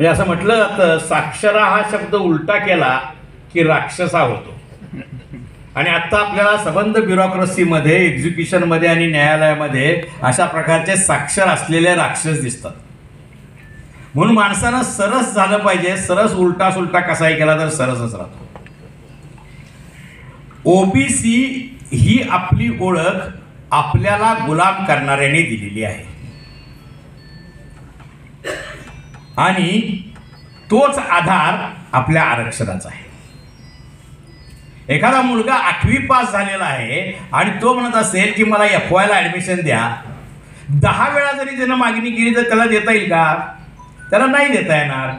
म्हणजे असं म्हटलं जातं, साक्षरा हा शब्द उलटा केला की राक्षसा होतो. आणि आता आपल्याला संबंध ब्युरोक्रेसीमध्ये, एक्झिक्युशनमध्ये आणि न्यायालयामध्ये अशा प्रकारचे साक्षर असलेले राक्षस दिसतात. म्हणून माणसानं सरस झालं पाहिजे. सरस उलटा सुलटा कसाही केला तर सरसच राहतो. ओबीसी ही आपली ओळख आपल्याला गुलाम करणाऱ्याने दिलेली आहे आणि तोच आधार आपल्या आरक्षणाचा आहे. एखादा मुलगा 8वी पास झालेला आहे आणि तो म्हणत असेल की मला FY ला ॲडमिशन द्या, 10 वेळा जरी त्यानं मागणी केली तर त्याला देता येईल का? त्याला नाही देता येणार.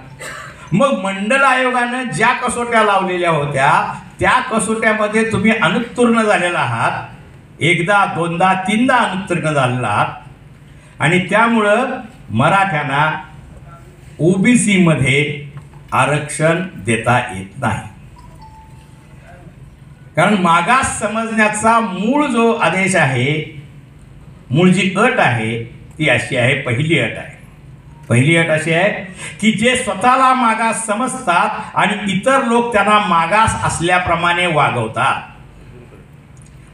मग मंडल आयोगानं ज्या कसोट्या लावलेल्या होत्या त्या कसोट्यामध्ये तुम्ही अनुत्तीर्ण झालेला आहात, एकदा दोनदा तीनदा अनुत्तीर्ण झालेला आहात आणि त्यामुळं मराठ्यांना ओबीसी मध्ये आरक्षण देता येत नाही. कारण मागास समजण्याचा मूळ जो आदेश आहे, मूळ जी अट आहे ती अशी आहे. पहिली अट आहे, पहिली अट अशी आहे की जे स्वतःला मागास समजतात आणि इतर लोक त्यांना मागास असल्याप्रमाणे वागवतात.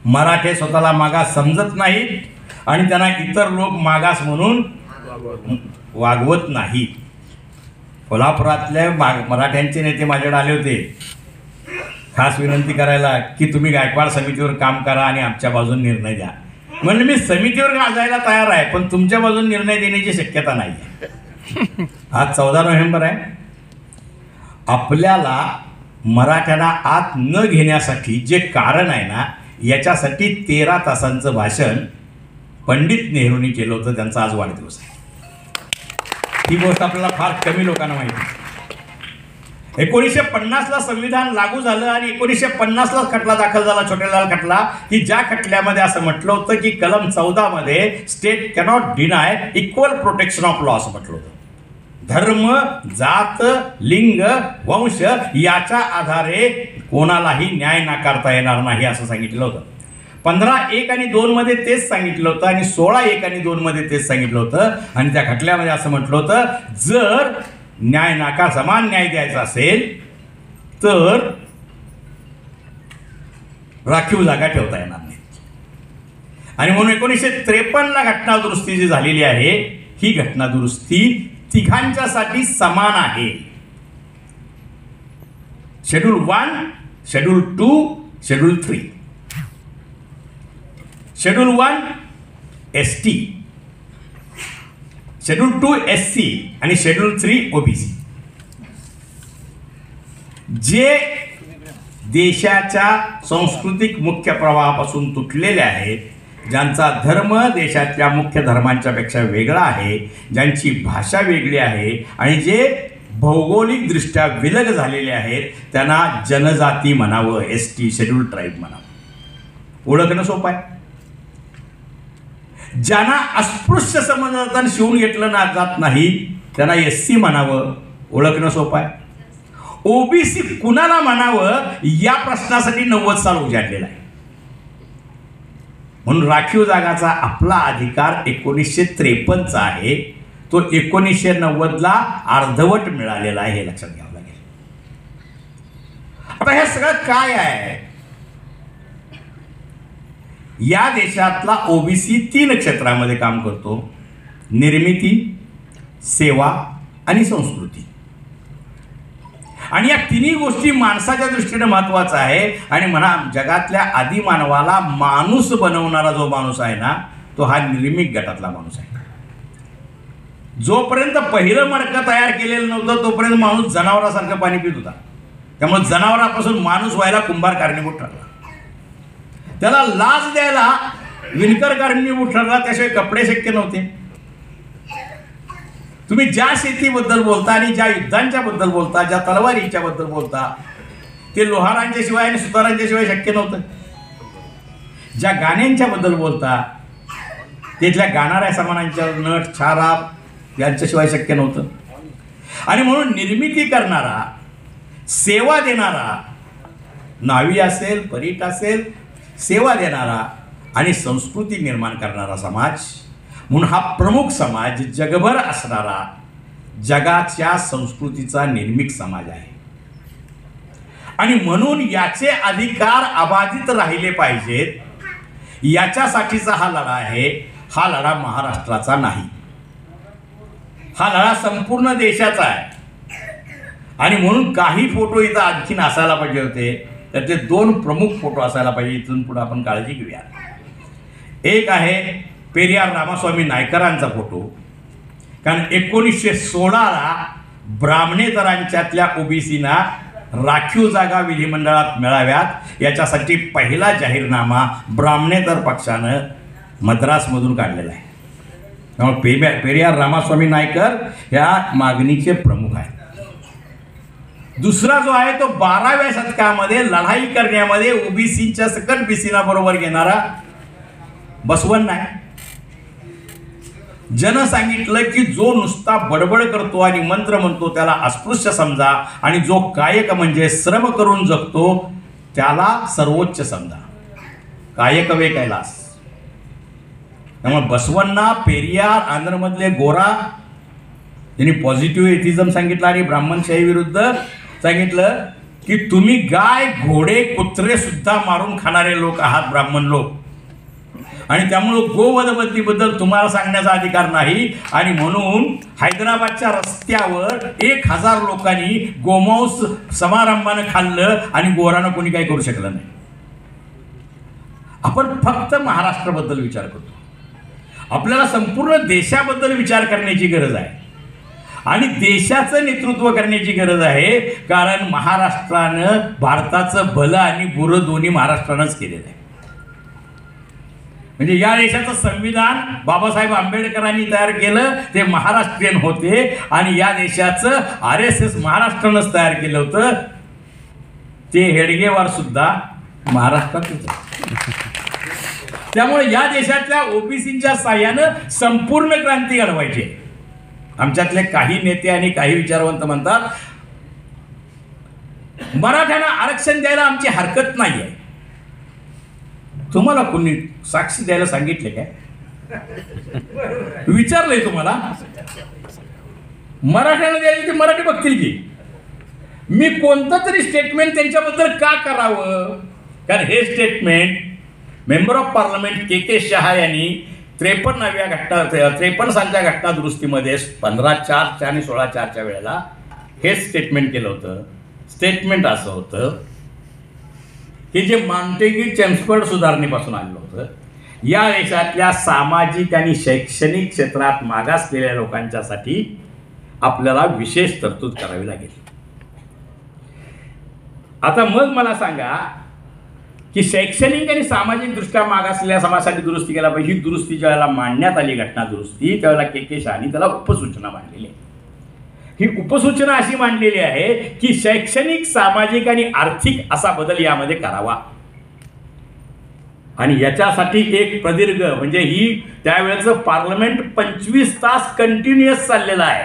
मराठे स्वतःला मागास समजत नाहीत आणि त्यांना इतर लोक मागास म्हणून वागवत नाहीत. कोल्हापुरातले मराठ्यांचे नेते माझ्याकडे आले होते खास विनंती करायला की तुम्ही गायकवाड समितीवर काम करा आणि आमच्या बाजून निर्णय द्या. म्हणजे मी समितीवर जायला तयार आहे पण तुमच्या बाजून निर्णय देण्याची शक्यता नाही आहे. आज 14 नोव्हेंबर आहे. आपल्याला मराठ्यांना आत न घेण्यासाठी जे कारण आहे ना, याच्यासाठी 13 तासांचं भाषण पंडित नेहरूंनी केलं होतं. त्यांचा आज वाढदिवस आहे. ही गोष्ट आपल्याला फार कमी लोकांना माहिती आहे. 1950ला संविधान लागू झालं आणि 1950ला खटला दाखल झाला, छोटेलाल खटला, की ज्या खटल्यामध्ये असं म्हटलं होतं की कलम 14 मध्ये state cannot deny equal protection of law असं म्हटलं होतं. धर्म, जात, लिंग, वंश याच्या आधारे कोणालाही न्याय नाकारता येणार नाही असं सांगितलं होतं. 15(1) आणि 2 मध्ये तेच सांगितलं होतं आणि 16(1) आणि 2 मध्ये तेच सांगितलं होतं. आणि त्या खटल्यामध्ये असं म्हटलं होतं, जर समान न्याय द्यायचा असेल तर राखीव जागा ठेवता येणार नाही. आणि म्हणून 1953ला घटना दुरुस्ती जी झालेली आहे, ही घटना दुरुस्ती तिघांच्यासाठी समान आहे. Schedule 1, schedule 2, schedule 3. Schedule 1 ST, schedule 2 SC आणि शेड्यूल 3 OBC. जे देशाच्या सांस्कृतिक मुख्य प्रवाहापासून तुटलेले आहेत, ज्यांचा धर्म देशातल्या मुख्य धर्मांच्या पेक्षा वेगळा आहे, ज्यांची भाषा वेगळी आहे आणि जे भौगोलिकदृष्ट्या विलग झालेले आहेत, त्यांना जनजाती म्हणावं, ST शेड्यूल ट्राईब म्हणावं. ओळखणं सोपं आहे. ज्यांना अस्पृश्य समजताना शिवून घेतलं ना जात नाही त्यांना SC म्हणावं, ओळखणं सोपं आहे. OBC कुणाला म्हणावं या प्रश्नासाठी 90 साल उजाडलेला आहे. म्हणून राखीव जागाचा आपला अधिकार 1953चा आहे, तो 1990ला अर्धवट मिळालेला आहे, हे लक्षात घ्यावं लागेल. आता हे सगळं काय आहे? या देशातला OBC 3 क्षेत्रामध्ये काम करतो: निर्मिती, सेवा आणि संस्कृती. आणि या तिन्ही गोष्टी माणसाच्या दृष्टीने महत्वाचं आहे. आणि म्हणा जगातल्या आदी मानवाला माणूस बनवणारा जो माणूस आहे ना, तो हा निर्मिक गटातला माणूस आहे. जोपर्यंत पहिलं मडकं तयार केलेलं नव्हतं तोपर्यंत माणूस जनावरासारखं पाणी पित होता. त्यामुळे जनावरापासून माणूस व्हायला कुंभार कारणीभूत ठरला. त्याला लाच द्यायला विणकर कारणीभूत ठरला. त्याशिवाय कपडे शक्य नव्हते. तुम्ही ज्या शेतीबद्दल बोलता आणि ज्या युद्धांच्या बद्दल बोलता, ज्या तलवारीच्या बद्दल बोलता, ते लोहारांच्या शिवाय आणि सुतारांच्या शिवाय शक्य नव्हतं. ज्या गाण्यांच्या बद्दल बोलता, तिथल्या गाणाऱ्या सामानांच्या नट, छारा यांच्याशिवाय शक्य नव्हतं. आणि म्हणून निर्मिती करणारा, सेवा देणारा, नावी असेल, परीट असेल, सेवा देणारा आणि संस्कृती निर्माण करणारा समाज म्हणून हा प्रमुख समाज जगभर असणारा जगाच्या संस्कृतीचा निर्मिक समाज आहे आणि म्हणून याचे अधिकार अबाधित राहिले पाहिजेत, याच्यासाठीचा हा लढा आहे. हा लढा महाराष्ट्राचा नाही, हा लढा संपूर्ण देशाचा आहे. आणि म्हणून काही फोटो इथं आणखीन असायला पाहिजे होते, तर ते 2 प्रमुख फोटो असायला पाहिजे. इथून पुढे आपण काळजी घेऊया. एक आहे पेरियार रामास्वामी नायकरांचा फोटो, कारण 1916ला ब्राह्मणेतरांच्यातल्या ओबीसीना राखीव जागा विधिमंडळात मिळाव्यात याच्यासाठी पहिला जाहीरनामा ब्राह्मणेतर पक्षानं मद्रासमधून काढलेला आहे. त्यामुळे पेरियार रामास्वामी नायकर ह्या मागणीचे प्रमुख आहेत. दुसरा जो आहे तो 12व्या शतकामध्ये लढाई करण्यामध्ये ओबीसीच्या सकट बीसीना बरोबर घेणारा बसवण्ण आहे. जन सांगितलं की जो नुसता बडबड करतो आणि मंत्र म्हणतो त्याला अस्पृश्य समजा, आणि जो कायक म्हणजे श्रम करून जगतो त्याला सर्वोच्च समजा. कायक वे कैलास. त्यामुळे बसवण्णा, पेरियार, आंध्रमधले गोरा यांनी पॉझिटिव्ह एथिझम सांगितलं आणि ब्राह्मणशाही विरुद्ध सांगितलं की तुम्ही गाय, घोडे, कुत्रे सुद्धा मारून खाणारे लोक आहात ब्राह्मण लोक, आणि त्यामुळं गोवधबद्दीबद्दल तुम्हाला सांगण्याचा अधिकार नाही. आणि म्हणून हैदराबादच्या रस्त्यावर 1000 लोकांनी गोमांस समारंभानं खाल्लं आणि गोरानं कोणी काही करू शकलं नाही. आपण फक्त महाराष्ट्राबद्दल विचार करतो, आपल्याला संपूर्ण देशाबद्दल विचार करण्याची गरज आहे आणि देशाचं नेतृत्व करण्याची गरज आहे. कारण महाराष्ट्रानं भारताचं भलं आणि बुरं दोन्ही महाराष्ट्रानंच केलेलं आहे. म्हणजे या देशाचं संविधान बाबासाहेब आंबेडकरांनी तयार केलं, ते महाराष्ट्रीयन होते, आणि या देशाचं RSS महाराष्ट्रानंच तयार केलं होतं, ते हेडगेवार सुद्धा महाराष्ट्रातच. त्यामुळे या देशातल्या ओबीसीच्या साह्यानं संपूर्ण क्रांती घडवायची. आमच्यातले काही नेते आणि काही विचारवंत म्हणतात मराठ्यांना आरक्षण द्यायला आमची हरकत नाही आहे. तुम्हाला कोणी साक्षी द्यायला सांगितले काय? विचारलंय तुम्हाला? मराठ्यांना द्यायला ते मराठी बघतील की. मी कोणतं तरी स्टेटमेंट त्यांच्याबद्दल का करावं? कारण हे स्टेटमेंट मेंबर ऑफ पार्लमेंट के शहा यांनी 53 सालच्या घटना दुरुस्तीमध्ये 15/4 आणि 16/4च्या वेळेला हे स्टेटमेंट केलं होतं. स्टेटमेंट असं होतं की जे मॉन्टेग्यू चेम्सफोर्ड सुधारणेपासून आलेलं होतं, या देशातल्या सामाजिक आणि शैक्षणिक क्षेत्रात मागासलेल्या लोकांच्यासाठी आपल्याला विशेष तरतूद करावी लागेल. आता मग मला सांगा की शैक्षणिक आणि सामाजिक दृष्ट्या मागासलेल्या समाजासाठी दुरुस्ती केला पाहिजे. ही दुरुस्ती ज्यावेळेला मांडण्यात आली घटना दुरुस्ती, त्यावेळेला के शहानी त्याला उपसूचना मांडलेली आहे. ही उपसूचना अशी मांडलेली आहे की शैक्षणिक, सामाजिक आणि आर्थिक असा बदल यामध्ये करावा, आणि याच्यासाठी एक प्रदीर्घ म्हणजे ही त्यावेळेचं पार्लमेंट 25 तास कंटिन्युअस चाललेलं आहे.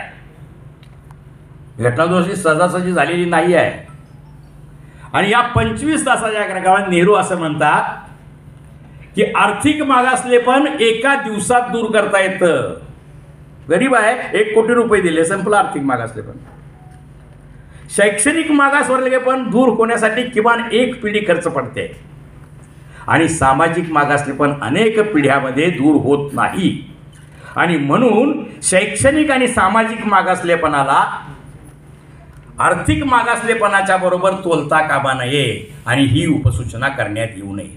घटना दुरुस्ती सहजासहजी झालेली नाही आहे. आणि या 25 तासाच्या काळात नेहरू असं म्हणतात की आर्थिक मागासलेपण एका दिवसात दूर करता येतं. गरीब आहे, 1 कोटी रुपये दिले, संपलं आर्थिक मागासलेपण. शैक्षणिक मागासवर्गीयपण दूर होण्यासाठी किमान 1 पिढी खर्च पडते, आणि सामाजिक मागासलेपण अनेक पिढ्यामध्ये दूर होत नाही. आणि म्हणून शैक्षणिक आणि सामाजिक मागासलेपणाला आर्थिक मागासलेपणाच्या बरोबर तोलता कामा नये, आणि ही उपसूचना करण्यात येऊ नये,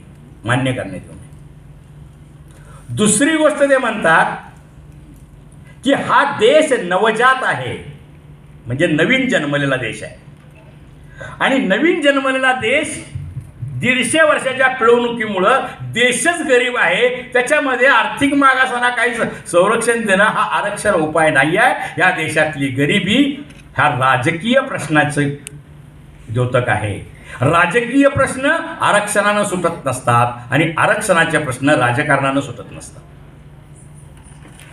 मान्य करण्यात येऊ नये. दुसरी गोष्ट ते म्हणतात की हा देश नवजात आहे, म्हणजे नवीन जन्मलेला देश आहे, आणि नवीन जन्मलेला देश 150 वर्षाच्या पिळवणुकीमुळं देशच गरीब आहे, त्याच्यामध्ये आर्थिक मागासाला काही संरक्षण देणं हा आरक्षण उपाय नाही आहे. या देशातली गरिबी हा राजकीय प्रश्नाचं द्योतक आहे. राजकीय प्रश्न आरक्षणानं सुटत नसतात, आणि आरक्षणाचे प्रश्न राजकारणानं सुटत नसतात.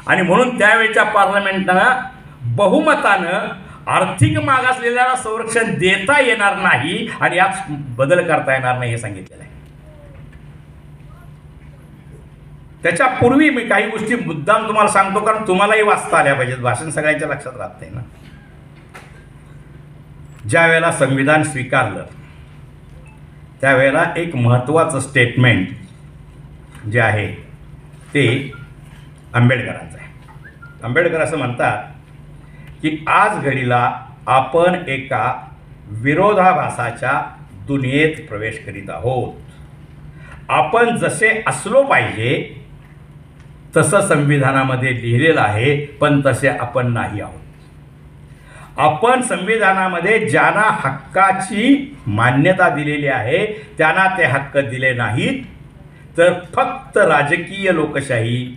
आणि म्हणून त्यावेळेच्या पार्लमेंटनं बहुमतानं आर्थिक मागासलेल्याला संरक्षण देता येणार नाही आणि यात बदल करता येणार नाही हे सांगितलेलं आहे. त्याच्यापूर्वी मी काही गोष्टी मुद्दाम तुम्हाला सांगतो, कारण तुम्हालाही वाचता आल्या पाहिजेत. भाषण सगळ्यांच्या लक्षात राहत नाही ना. ज्या वेळेला संविधान स्वीकारलं त्यावेळेला एक महत्त्वाचं स्टेटमेंट जे आहे ते आंबेडकरांचं आहे. आंबेडकर असं म्हणतात की आज घडीला आपण एका विरोधाभासाच्या दुनियेत प्रवेश करीत आहोत. आपण जसे असलो पाहिजे तसं संविधानामध्ये लिहिलेलं आहे, पण तसे आपण नाही आहोत. आपण संविधानामध्ये ज्यांना हक्काची मान्यता दिलेली आहे त्यांना ते हक्क दिले नाहीत, तर फक्त राजकीय लोकशाही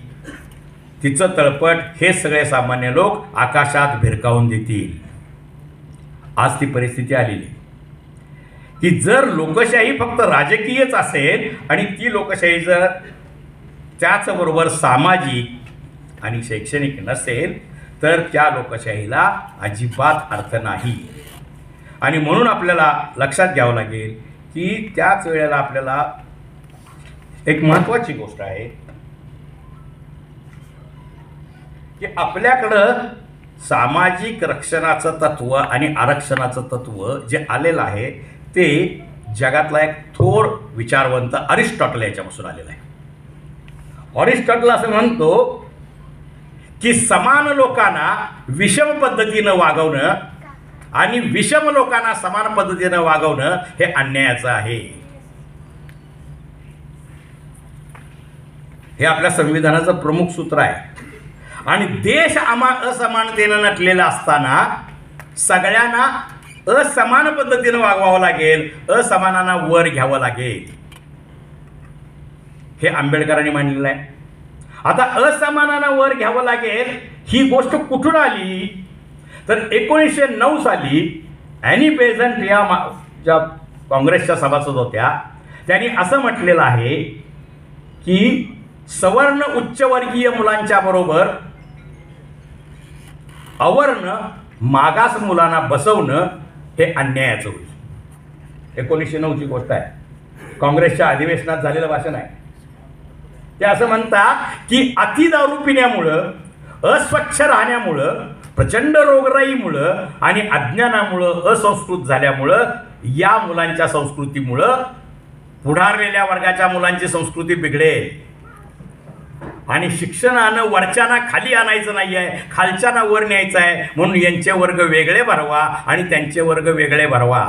तिचं तळपट हे सगळे सामान्य लोक आकाशात भिरकावून देतील. आज ती परिस्थिती आलेली की जर लोकशाही फक्त राजकीयच असेल आणि ती लोकशाही जर त्याचबरोबर सामाजिक आणि शैक्षणिक नसेल तर त्या लोकशाहीला अजिबात अर्थ नाही. आणि म्हणून आपल्याला लक्षात घ्यावं लागेल की त्याच वेळेला आपल्याला एक महत्त्वाची गोष्ट आहे की आपल्याकडं सामाजिक रक्षणाचं तत्व आणि आरक्षणाचं तत्व जे आलेलं आहे ते जगातला एक थोर विचारवंत अरिस्टॉटल याच्यापासून आलेला आहे. अरिस्टॉटल असं म्हणतो की समान लोकांना विषम पद्धतीनं वागवणं आणि विषम लोकांना समान पद्धतीनं वागवणं हे अन्यायाचं आहे. हे आपल्या संविधानाचं प्रमुख सूत्र आहे. आणि देश असमानतेनं नटलेला असताना सगळ्यांना असमान पद्धतीनं वागवावं लागेल, असमानांना वर घ्यावं लागेल, हे आंबेडकरांनी मांडलेलं आहे. आता असमानांना वर घ्यावं लागेल ही गोष्ट कुठून आली तर 1909 साली ॲनी बेझंट या ज्या काँग्रेसच्या सभासद होत्या त्यांनी असं म्हटलेलं आहे की सवर्ण उच्चवर्गीय मुलांच्या बरोबर अवर्ण मागास मुलांना बसवणं हे अन्यायाचं होईल. 1909ची गोष्ट आहे, काँग्रेसच्या अधिवेशनात झालेलं भाषण आहे. ते असं म्हणतात की अति दारू पिण्यामुळं, अस्वच्छ राहण्यामुळं, प्रचंड रोगराईमुळं आणि अज्ञानामुळं, असंस्कृत झाल्यामुळं या मुलांच्या संस्कृतीमुळं पुढारलेल्या वर्गाच्या मुलांची संस्कृती बिघडेल. आणि शिक्षणानं वरच्यांना खाली आणायचं नाही आहे, खालच्यांना वर न्यायचं आहे. म्हणून यांचे वर्ग वेगळे भरवा आणि त्यांचे वर्ग वेगळे भरवा.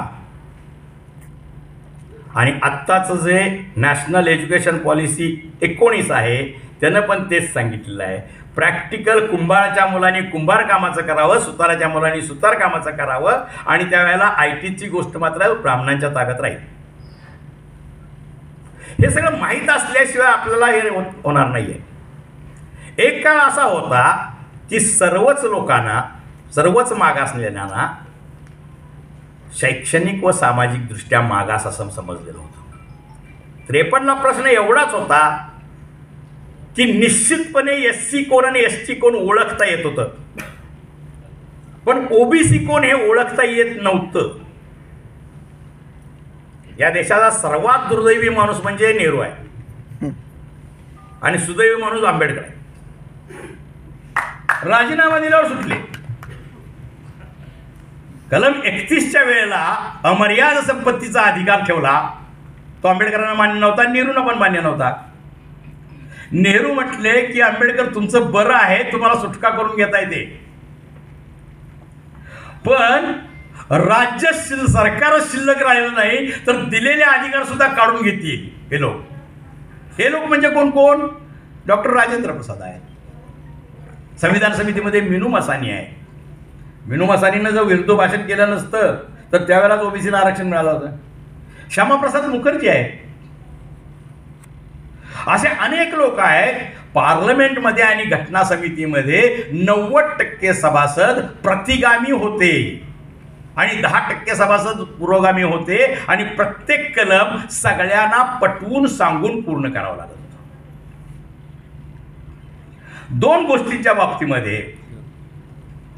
आणि आत्ताचं जे नॅशनल एज्युकेशन पॉलिसी 19 आहे त्यानं पण तेच सांगितलेलं आहे. प्रॅक्टिकल कुंभाराच्या मुलांनी कुंभार कामाचं करावं, सुताराच्या मुलांनी सुतार कामाचं करावं आणि त्यावेळेला IT ची गोष्ट मात्र ब्राह्मणांच्या ताब्यात राहील. हे सगळं माहीत असल्याशिवाय आपल्याला हे होणार नाही आहे. एक काळ असा होता की सर्वच लोकांना, सर्वच मागासलेल्यांना शैक्षणिक व सामाजिक दृष्ट्या मागास असं समजलेलं होतं. 53ला प्रश्न एवढाच होता की निश्चितपणे SC कोण आणि ST कोण ओळखता येत होतं, पण OBC कोण हे ओळखता येत नव्हतं. या देशाचा सर्वात दुर्दैवी माणूस म्हणजे नेहरू आहे आणि सुदैवी माणूस आंबेडकर आहे. राजीनामा दिल्यावर सुटले. कलम 31च्या वेळेला अमर्याद संपत्तीचा अधिकार ठेवला, तो आंबेडकरांना मान्य नव्हता, नेहरूंना पण मान्य नव्हता. नेहरू म्हटले की आंबेडकर तुमचं बरं आहे, तुम्हाला सुटका करून घेता येते, पण राज्य सरकारच शिल्लक राहिलं नाही तर दिलेले अधिकार सुद्धा काढून घेतील हे लोक. हे लोक म्हणजे कोण कोण? डॉक्टर राजेंद्र प्रसाद आहे, संविधान समितीमध्ये मीनू मसानी आहे. मीनू मसानीनं जर विरुद्ध भाषण केलं नसतं तर त्यावेळेलाच OBCला आरक्षण मिळालं होतं. श्यामाप्रसाद मुखर्जी आहे. असे अनेक लोक आहेत. पार्लमेंटमध्ये आणि घटना समितीमध्ये 90% सभासद प्रतिगामी होते आणि 10% सभासद पुरोगामी होते आणि प्रत्येक कलम सगळ्यांना पटवून सांगून पूर्ण करावं लागत होतं. 2 गोष्टींच्या बाबतीमध्ये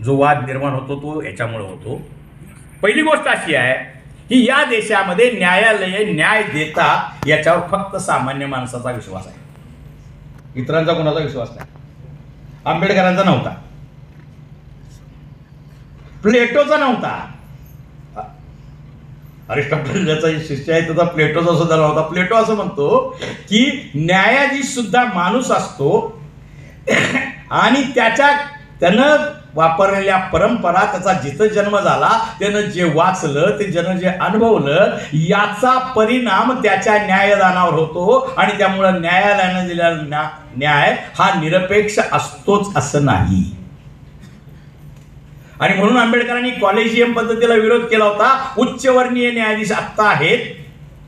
जो वाद निर्माण होतो तो याच्यामुळे होतो. पहिली गोष्ट अशी आहे की या देशामध्ये न्यायालये न्याय देतात याच्यावर फक्त सामान्य माणसाचा विश्वास आहे, इतरांचा कोणाचा विश्वास नाही. आंबेडकरांचा नव्हता, प्लेटोचा नव्हता, अरिस्टॉटल ज्याचा शिष्य आहे त्याचा प्लेटोचा सुद्धा नाव होता. प्लेटो असं म्हणतो की न्यायाधीश सुद्धा माणूस असतो आणि त्यानं वापरलेल्या परंपरा, त्याचा जिथं जन्म झाला, त्यानं जे वाचलं, ते ज्यानं जे अनुभवलं, याचा परिणाम त्याच्या न्यायदानावर होतो आणि त्यामुळं न्यायालयानं दिलेला न्याय हा निरपेक्ष असतोच असं नाही. आणि म्हणून आंबेडकरांनी कॉलेजियम पद्धतीला विरोध केला होता. उच्चवर्णीय न्यायाधीश आत्ता आहेत,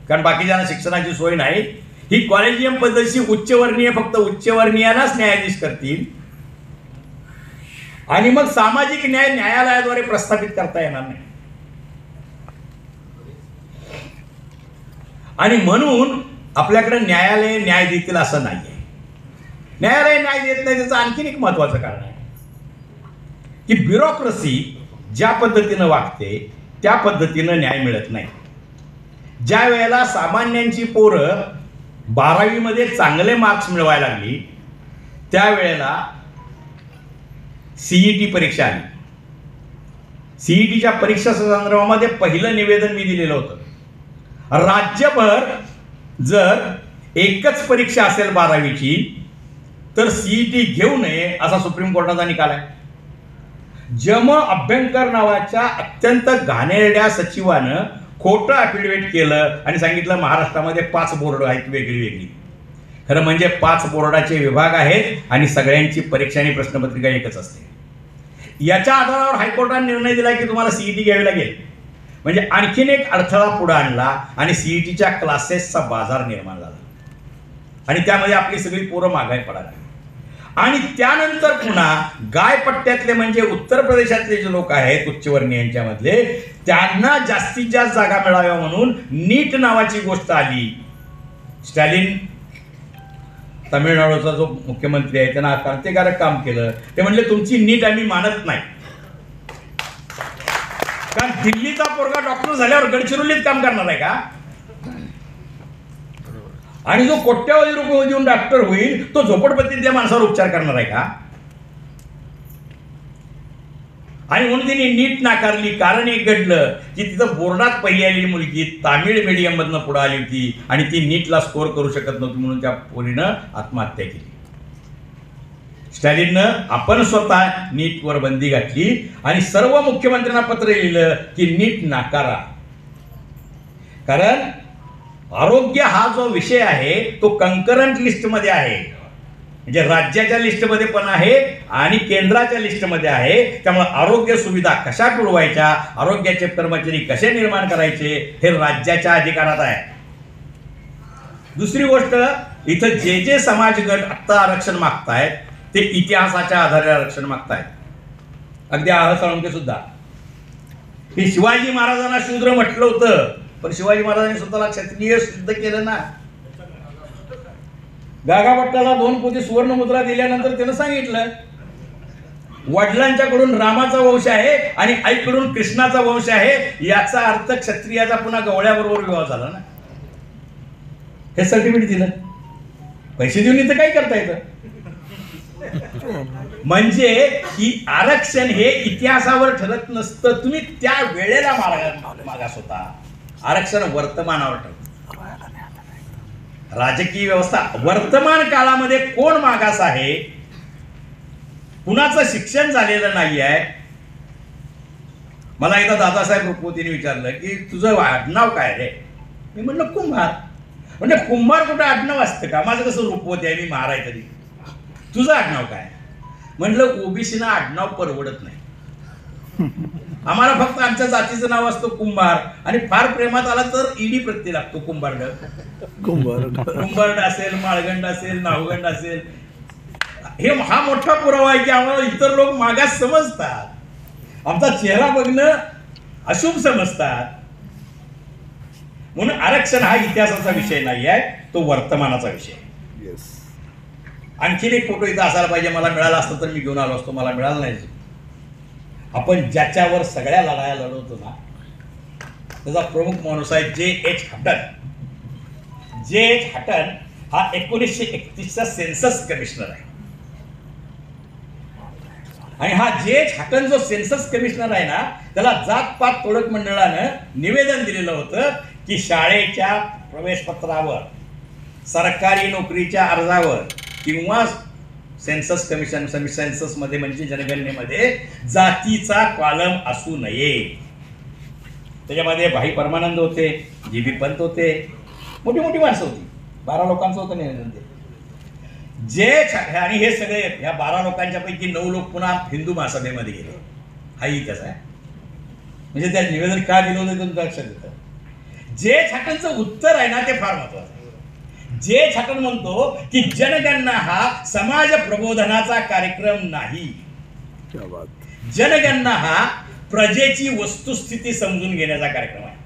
कारण बाकीच्यांना शिक्षणाची सोय नाही. ही कॉलेजियम पद्धती उच्चवर्णीय फक्त उच्चवर्णीयालाच न्यायाधीश करतील आणि मग सामाजिक न्याय न्यायालयाद्वारे प्रस्थापित करता येणार नाही. आणि म्हणून आपल्याकडे न्यायालय न्याय देतील असं नाहीये. न्यायालय न्याय देत नाही त्याचं आणखीन एक महत्वाचं कारण आहे की ब्युरोक्रेसी ज्या पद्धतीनं वागते त्या पद्धतीनं न्याय मिळत नाही. ज्या वेळेला सामान्यांची पोरं 12वी मध्ये चांगले मार्क्स मिळवायला लागली त्यावेळेला सीईटी परीक्षा आली. सीईटीच्या परीक्षा संदर्भामध्ये पहिलं निवेदन मी दिलेलं होतं. राज्यभर जर एकच परीक्षा असेल 12वीची तर सीईटी घेऊ नये असा सुप्रीम कोर्टाचा निकाल आहे. जम अभ्यंकर नावाच्या अत्यंत घाणेरड्या सचिवानं खोटं अफिडेव्हिट केलं आणि सांगितलं महाराष्ट्रामध्ये 5 बोर्ड आहेत वेगळी वेगळी. खरं म्हणजे 5 बोर्डाचे विभाग आहेत आणि सगळ्यांची परीक्षा आणि प्रश्नपत्रिका एकच असते. याच्या आधारावर हायकोर्टाने निर्णय दिला की तुम्हाला सीईटी घ्यावी लागेल. म्हणजे आणखीन एक अडथळा पुढे आणला आणि सीईटीच्या क्लासेसचा बाजार निर्माण झाला आणि त्यामध्ये आपली सगळी पोरं मागाय पडाली. आणि त्यानंतर पुन्हा गायपट्ट्यातले म्हणजे उत्तर प्रदेशातले जे लोक आहेत उच्चवर्णीयांच्या मधले त्यांना जास्तीत जास्त जागा मिळाव्या म्हणून नीट नावाची गोष्ट आली. स्टॅलिन तमिळनाडूचा जो मुख्यमंत्री आहे त्यांना क्रांतिकारक काम केलं. ते म्हणले तुमची नीट आम्ही मानत नाही, कारण दिल्लीचा पोरगा डॉक्टर झाल्यावर गडचिरोलीत काम करणार आहे का? आणि जो कोट्यावधी रुपये देऊन डॉक्टर होईल तो झोपडपट्टीतल्या माणसावर उपचार करणार आहे का? आणि म्हणून त्यांनी नीट नाकारली. कारण एक घडलं की तिथं बोर्डात पहिली आलेली मुलगी तामिळ मीडियम मधनं पुढे आली होती आणि ती नीटला स्कोर करू शकत नव्हती म्हणून त्या पोरीनं आत्महत्या केली. स्टॅलिननं आपण स्वतः नीटवर बंदी घातली आणि सर्व मुख्यमंत्र्यांना पत्र लिहिलं की नीट नाकारा. कारण आरोग्य हा जो विषय आहे तो कंकरंट लिस्टमध्ये आहे, म्हणजे राज्याच्या लिस्टमध्ये पण आहे आणि केंद्राच्या लिस्टमध्ये आहे. त्यामुळे आरोग्य सुविधा कशा पुरवायच्या, आरोग्याचे कर्मचारी कसे निर्माण करायचे हे राज्याच्या अधिकारात आहे. दुसरी गोष्ट, इथं जे समाज गट आत्ता आरक्षण मागतायत ते इतिहासाच्या आधारे आरक्षण मागतायत. अगदी आह साळुंके सुद्धा हे शिवाजी महाराजांना शूद्र म्हटलं होतं, पण शिवाजी महाराजांनी स्वतःला क्षत्रिय सिद्ध केलं ना. गागाभट्टाला 2 पोती सुवर्ण मुद्रा दिल्यानंतर त्यानं सांगितलं वडिलांच्याकडून रामाचा वंश आहे आणि आईकडून कृष्णाचा वंश आहे, याचा अर्थ क्षत्रियाचा पुन्हा गवळ्याबरोबर विवाह झाला ना. हे सर्टिफिकेट दिलं, पैसे देऊन इथं काय करता येतं. म्हणजे की आरक्षण हे इतिहासावर ठरत नसतं, तुम्ही त्या वेळेला मागास होता. आरक्षण वर्तमानावर ठरतं. राजकीय व्यवस्था वर्तमान काळामध्ये कोण मागास आहे, कुणाचं शिक्षण झालेलं नाही आहे. मला एकदा दादासाहेब रुपवतीने विचारलं की तुझं आडनाव काय रे? मी म्हणलं कुंभार. म्हणजे कुंभार कुठं आडनाव असतं का? माझं कसं रुपवती आहे, मी महार आहे तरी. तुझं आडनाव काय? म्हणलं ओबीसीना आडनाव परवडत नाही, आम्हाला फक्त आमच्या जातीचं नाव असतं कुंभार आणि फार प्रेमात आला तर ईडी प्रत्यय लागतो कुंभारड. कुंभारड असेल, माळगंड असेल, नावगंड असेल. हा मोठा पुरावा आहे की आम्हाला इतर लोक मागास समजतात, आमचा चेहरा बघणं अशुभ समजतात. म्हणून आरक्षण हा इतिहासाचा विषय नाही आहे, तो वर्तमानाचा विषय आहे. आणखीन एक फोटो इथं असायला पाहिजे. मला मिळाला असतं तर मी घेऊन आलो असतो, मला मिळाला नाही. आपण ज्याच्यावर सगळ्या लढाया लढवतो ना त्याचा प्रमुख माणूस आहे J.H. हटन. J.H. हटन हा 1931चा सेन्सस कमिशनर आहे. आणि हा जे छाटण जो सेन्सस कमिशनर आहे ना, त्याला जात-पात तोडक मंडळानं निवेदन दिलेलं होतं की शाळेच्या प्रवेशपत्रावर, सरकारी नोकरीच्या अर्जावर किंवा सेन्सस कमिशन सेन्ससमध्ये म्हणजे जनगणनेमध्ये जातीचा कॉलम असू नये. त्याच्यामध्ये भाई परमानंद होते, जी.बी. पंत होते, मोठी मोठी माणसं होती. 12 लोकांचं होतं निवेदन ते. आणि हे सगळे ह्या 12 लोकांच्या पैकी 9 लोक पुन्हा हिंदू महासभेमध्ये गेले. हाही इतिहास आहे. म्हणजे त्या निवेदन का दिलं होतं तुमचं लक्षात येतं. जे छाटणचं उत्तर आहे ना ते फार महत्वाचं आहे. जे छाटण म्हणतो की जनगणना हा समाज प्रबोधनाचा कार्यक्रम नाही, जनगणना हा प्रजेची वस्तुस्थिती समजून घेण्याचा कार्यक्रम आहे.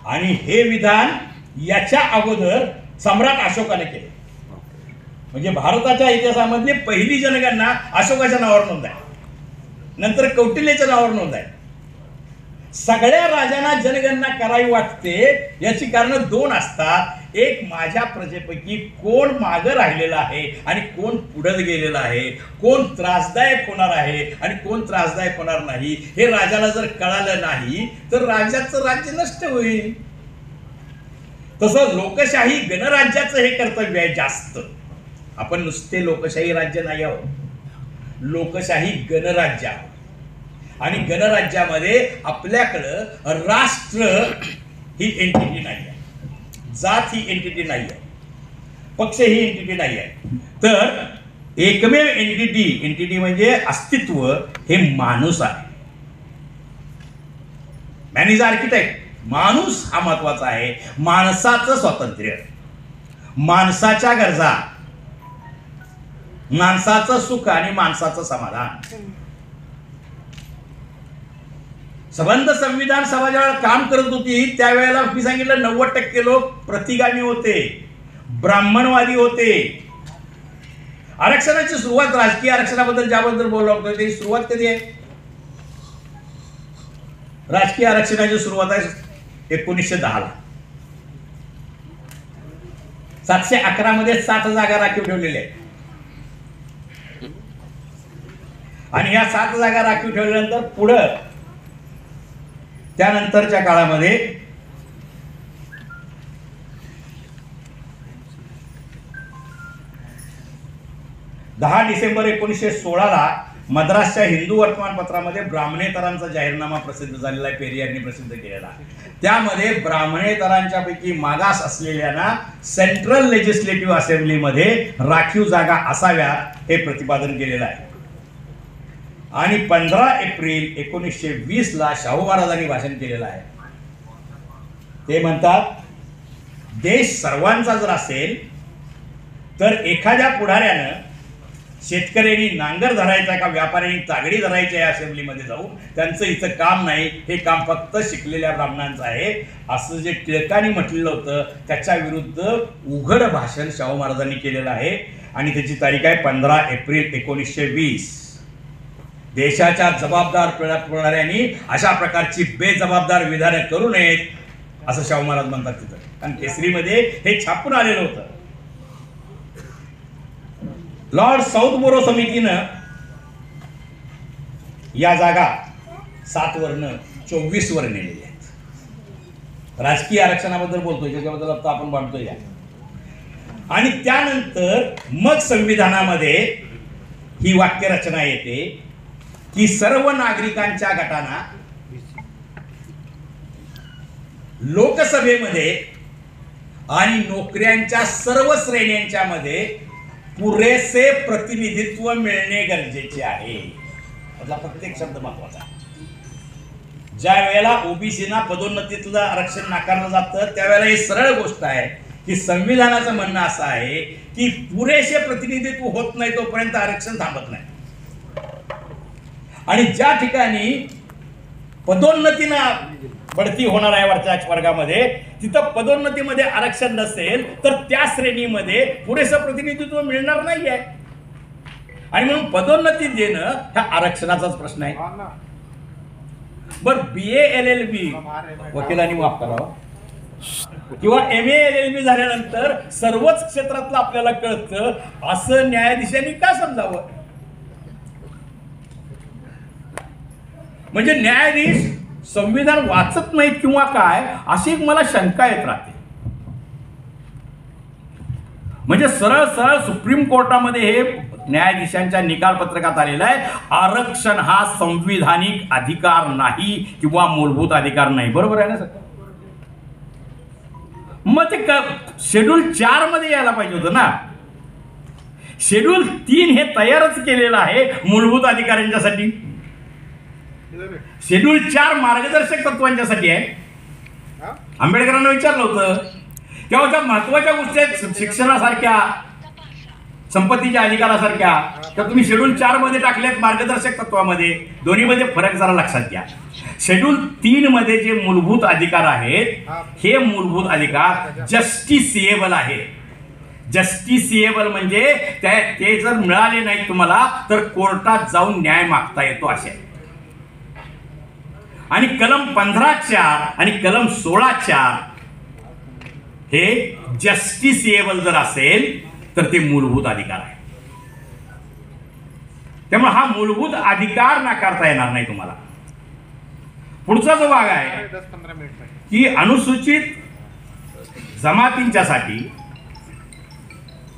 आणि हे विधान याच्या अगोदर सम्राट अशोकाने केले. म्हणजे भारताच्या इतिहासामधली पहिली जनगणना अशोकाच्या नावावर नोंद आहे, नंतर कौटिल्यच्या नावावर नोंद आहे. सगळ्या राजांना जनगणना करावी वाटते याची कारण 2 असतात. एक, माझ्या प्रजेपैकी कोण मागं राहिलेला आहे आणि कोण पुढे गेलेला आहे, कोण त्रासदायक होणार आहे आणि कोण त्रासदायक होणार नाही, हे राजाला जर कळालं नाही तर राजाचं राज्य नष्ट होईल. तसं लोकशाही गणराज्याचं हे कर्तव्य आहे जास्त. आपण नुसते लोकशाही राज्य नाही आहोत, लोकशाही गणराज्य आहोत. आणि गणराज्यामध्ये आपल्याकडं राष्ट्र ही एंटिटी नाही आहे, जात ही एंटिटी नाही आहे, पक्ष ही एंटिटी नाही आहे. तर एकमेव एंटिटी म्हणजे अस्तित्व हे माणूस आहे. Man is architect. माणूस हा महत्वाचा आहे. माणसाचं स्वातंत्र्य, माणसाच्या गरजा, माणसाचं सुख आणि माणसाचं समाधान. संबंध संविधान सभा ज्यावेळेला काम करत होती त्यावेळेला मी सांगितलं 90% लोक प्रतिगामी होते, ब्राह्मणवादी होते. आरक्षणाची सुरुवात, राजकीय आरक्षणाबद्दल ज्याबद्दल बोललो होतो त्याची सुरुवात कधी आहे? राजकीय आरक्षणाची सुरुवात आहे 1910 ला. 711 मध्ये 7 जागा राखीव ठेवलेल्या आहेत. आणि या 7 जागा राखीव ठेवल्यानंतर पुढं त्यानंतरच्या काळामध्ये डिसेंबर 1916 मद्रासच्या हिंदू वर्तमानपत्रामध्ये ब्राह्मणेतरांचा जाहीरनामा प्रसिद्ध झालेला आहे, पेरियारने प्रसिद्ध केलेला. त्यामध्ये ब्राह्मणेतरांच्या पैकी मागास असलेल्यांना सेंट्रल लेजिस्लेटिव्ह असेंब्लीमध्ये राखीव जागा असाव्यात हे प्रतिपादन केलेलं आहे. आणि 15 एप्रिल 1920 ला शाहू महाराजांनी भाषण केलेलं आहे. ते म्हणतात, देश सर्वांचा जर असेल तर एखाद्या पुढाऱ्यानं शेतकऱ्यांनी नांगर धरायचा का व्यापाऱ्यांनी तागडी धरायची आहे असेंब्लीमध्ये जाऊन, त्यांचं इथं काम नाही, हे काम फक्त शिकलेल्या ब्राह्मणांचं आहे, असं जे टिळकांनी म्हटलेलं होतं त्याच्या विरुद्ध उघड भाषण शाहू महाराजांनी केलेलं आहे. आणि त्याची तारीख आहे 15 एप्रिल 1920. देशाच्या जबाबदार पुढाऱ्यांनी अशा प्रकारची बेजबाबदार विधानं करू नयेत असं शाहू महाराज म्हणतात तिथं. कारण केसरीमध्ये हे छापून आलेलं होतं. लॉर्ड साऊथबोरो समितीनं या जागा 7 वरनं 24 वर नेलेल्या आहेत. राजकीय आरक्षणाबद्दल बोलतोय, त्याच्याबद्दल आता आपण बांधतोय. आणि त्यानंतर मग संविधानामध्ये ही वाक्यरचना येते की सर्व नागरिकांच्या गटांना लोकसभेमध्ये आणि नोकऱ्यांच्या सर्व श्रेण्यांच्या मध्ये पुरेसे प्रतिनिधित्व मिळणे गरजेचे आहे. यातला प्रत्येक शब्द महत्वाचा आहे. ज्या वेळेला ओबीसीना पदोन्नतीतलं आरक्षण नाकारलं जातं त्यावेळेला ही सरळ गोष्ट आहे की संविधानाचं म्हणणं असं आहे की पुरेसे प्रतिनिधित्व होत नाही तोपर्यंत आरक्षण थांबत नाही. आणि ज्या ठिकाणी पदोन्नतीनं बढती होणार आहे वरच्या वर्गामध्ये, तिथं पदोन्नतीमध्ये आरक्षण नसेल तर त्या श्रेणीमध्ये पुरेसं प्रतिनिधित्व मिळणार नाहीये. आणि म्हणून पदोन्नती देणं हा आरक्षणाचाच प्रश्न आहे. बर, BA LLB वकिलांनी माफ करावं, किंवा MA LLB झाल्यानंतर सर्वच क्षेत्रातलं आपल्याला कळतं, असं न्यायाधीशांनी का समजावं? म्हणजे न्यायाधीश संविधान वाचत नाहीत किंवा काय, अशी एक मला शंका येत राहते. म्हणजे सरळ सरळ सुप्रीम कोर्टामध्ये हे न्यायाधीशांच्या निकाल पत्रकात आलेलं आहे, आरक्षण हा संविधानिक अधिकार नाही किंवा मूलभूत अधिकार नाही. बरोबर आहे ना सर? मग ते शेड्यूल 4 मध्ये यायला पाहिजे होतं ना. शेड्यूल 3 हे तयारच केलेलं आहे मूलभूत अधिकारांच्यासाठी. शेड्यूल 4 मार्गदर्शक तत्वांच्यासाठी आहे. आंबेडकरांना विचारलं होतं तेव्हा त्या महत्वाच्या गोष्टी आहेत शिक्षणासारख्या, संपत्तीच्या अधिकारासारख्या, तर तुम्ही शेड्यूल 4 मध्ये टाकलेत मार्गदर्शक तत्वामध्ये. दोन्हीमध्ये फरक जरा लक्षात घ्या. शेड्यूल 3 मध्ये जे मूलभूत अधिकार आहेत, हे मूलभूत अधिकार जस्टिसिएबल आहेत. जस्टिसिएबल म्हणजे ते जर मिळाले नाही तुम्हाला तर कोर्टात जाऊन न्याय मागता येतो असे. आणि कलम 15(4) आणि कलम 16(4) हे जस्टिसिएबल जर असेल तर ते मूलभूत अधिकार आहे. त्यामुळे हा मूलभूत अधिकार नाकारता येणार नाही तुम्हाला. पुढचा जो भाग आहे की अनुसूचित जमातींच्यासाठी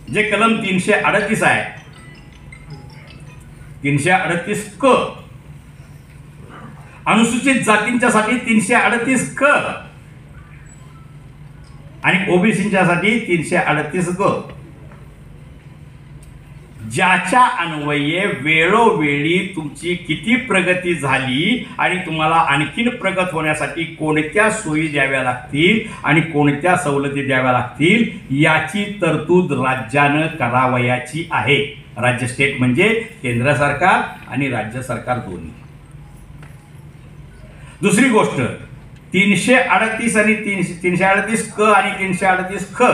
जे कलम 338 आहे, 338 क, अनुसूचित जातींच्यासाठी 338 क आणि ओबीसींच्यासाठी 338 ग, ज्याच्या अन्वये वेळोवेळी तुमची किती प्रगती झाली आणि तुम्हाला आणखीन प्रगत होण्यासाठी कोणत्या सोयी द्याव्या लागतील आणि कोणत्या सवलती द्याव्या लागतील याची तरतूद राज्यानं करावयाची आहे. राज्य स्टेट म्हणजे केंद्र सरकार आणि राज्य सरकार दोन्ही. दुसरी गोष्ट 338 आणि 338 क आणि 338 ख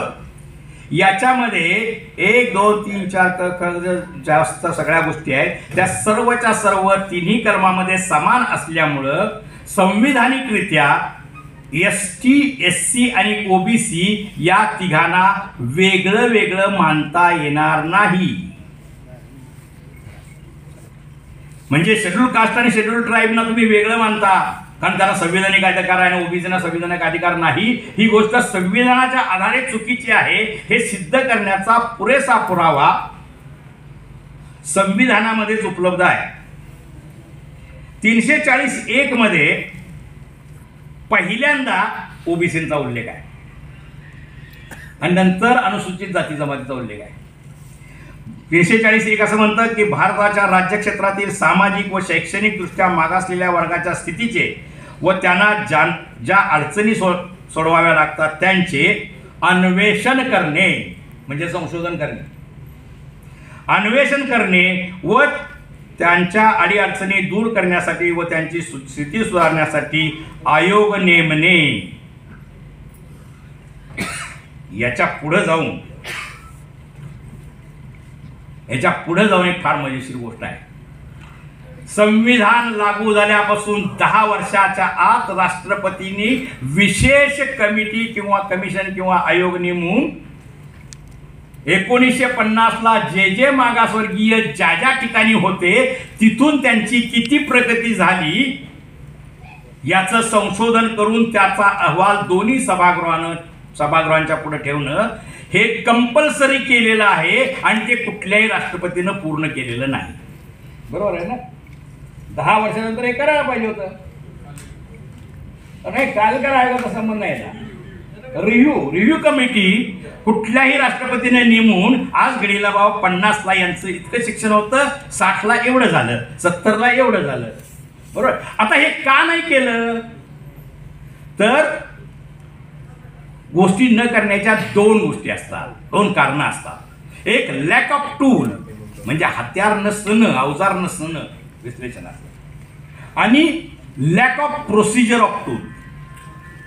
याच्यामध्ये 1, 2, 3, 4 जास्त सगळ्या गोष्टी आहेत. त्या सर्वच्या सर्व तिन्ही कलमामध्ये समान असल्यामुळं संविधानिकरित्या ST, SC आणि OBC या तिघांना वेगळं वेगळं मानता येणार नाही. म्हणजे शेड्यूल कास्ट आणि शेड्यूल ट्राईबना तुम्ही वेगळं मानता कारण त्याला संविधानिक अधिकार आहे आणि ओबीसीना संविधानिक अधिकार नाही. ही गोष्ट संविधानाच्या आधारे चुकीची आहे हे सिद्ध करण्याचा पुरेसा पुरावा संविधानामध्येच उपलब्ध आहे. 340(1) मध्ये पहिल्यांदा ओबीसीचा उल्लेख आहे आणि नंतर अनुसूचित जाती जमातीचा उल्लेख आहे. 340(1) असं म्हणतं की भारताच्या राज्यक्षेत्रातील सामाजिक व शैक्षणिक दृष्ट्या मागासलेल्या वर्गाच्या स्थितीचे व त्यांना ज्या अडचणी सोडवाव्या लागतात त्यांचे अन्वेषण करणे म्हणजे संशोधन करणे, अन्वेषण करणे व त्यांच्या अडीअडचणी दूर करण्यासाठी व त्यांची स्थिती सुधारण्यासाठी आयोग नेमणे. याच्या पुढे जाऊन एक फार मजेशीर गोष्ट आहे. संविधान लागू झाल्यापासून 10 वर्षाच्या आत राष्ट्रपतींनी विशेष कमिटी किंवा कमिशन किंवा आयोग नेमून 1950 ला जे मागासवर्गीय ज्या ठिकाणी होते तिथून त्यांची किती प्रगती झाली याचं संशोधन करून त्याचा अहवाल दोन्ही सभागृहांच्या पुढे ठेवणं हे कंपल्सरी केलेलं आहे आणि ते कुठल्याही राष्ट्रपतीनं पूर्ण केलेलं नाही. बरोबर आहे ना? 10 वर्षानंतर हे करायला पाहिजे होतं. नाही, कालकर आयोगाचा संबंध आहे. रिव्ह्यू कमिटी कुठल्याही राष्ट्रपतीने नेमून आज घडीला बाबा 50 ला यांचं इतकं शिक्षण होतं, 60 ला एवढं झालं, 70 ला एवढं झालं. बरोबर. आता हे का नाही केलं तर गोष्टी न करण्याच्या 2 गोष्टी असतात, 2 कारणं असतात. एक लॅक ऑफ टूल म्हणजे हत्यार नसणं, अवजार नसणं विश्लेषण असतं, आणि lack of procedure of tool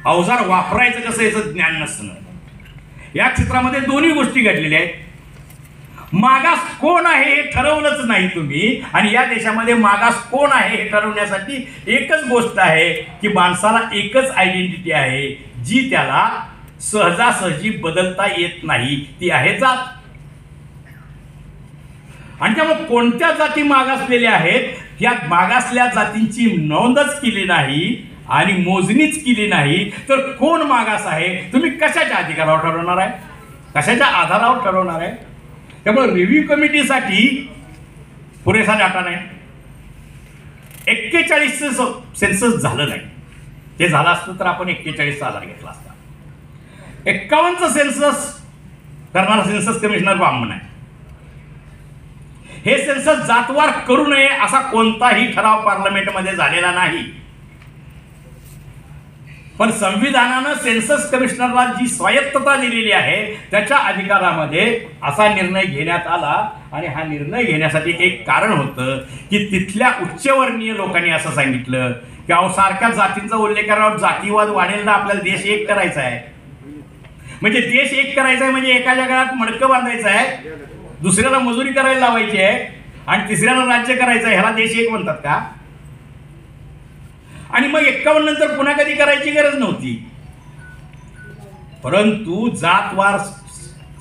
अवजार वापरायचं कसं याचं ज्ञान नसणं. या क्षेत्रामध्ये दोन्ही गोष्टी घडलेल्या आहेत. मागास कोण आहे हे ठरवलंच नाही तुम्ही, आणि या देशामध्ये मागास कोण आहे हे ठरवण्यासाठी एकच गोष्ट आहे की माणसाला एकच आयडेंटिटी आहे जी त्याला सहजासहजी बदलता येत नाही, ती आहे जात. आणि त्यामुळे कोणत्या जाती मागासलेल्या आहेत, या मागासलेल्या जातींची नोंदच केली नाही आणि मोजणीच केली नाही, तर कोण मागास आहे तुम्ही कशाच्या अधिकारावर ठरवणार आहे, कशाच्या आधारावर ठरवणार आहे? त्यामुळे रिव्ह्यू कमिटीसाठी पुरेसा डाटा नाही. 41चं सेन्सस झालं नाही. ते झालं असतं तर आपण 41चा आधार घेतला असता. 51चं सेन्सस करणारा सेन्सस कमिशनर ब्राह्मण आहे. हे सेन्सस जातवार करू नये असा कोणताही ठराव पार्लमेंटमध्ये झालेला नाही. पण संविधानानं सेन्सस कमिशनरला जी स्वायत्तता दिलेली आहे त्याच्या अधिकारामध्ये असा निर्णय घेण्यात आला. आणि हा निर्णय घेण्यासाठी एक कारण होतं की तिथल्या उच्चवर्णीय लोकांनी असं सांगितलं की अहो सारख्या जातींचा उल्लेख करावा, जातीवाद वाढेल ना, आपल्याला देश एक करायचा आहे. म्हणजे देश एक करायचा आहे म्हणजे एका जगात मडकं बांधायचं आहे, दुसऱ्याला मजुरी करायला लावायची आहे आणि तिसऱ्याला राज्य करायचं आहे, ह्याला देश एक म्हणतात का? आणि मग 51 नंतर पुन्हा कधी करायची गरज नव्हती. परंतु जातवार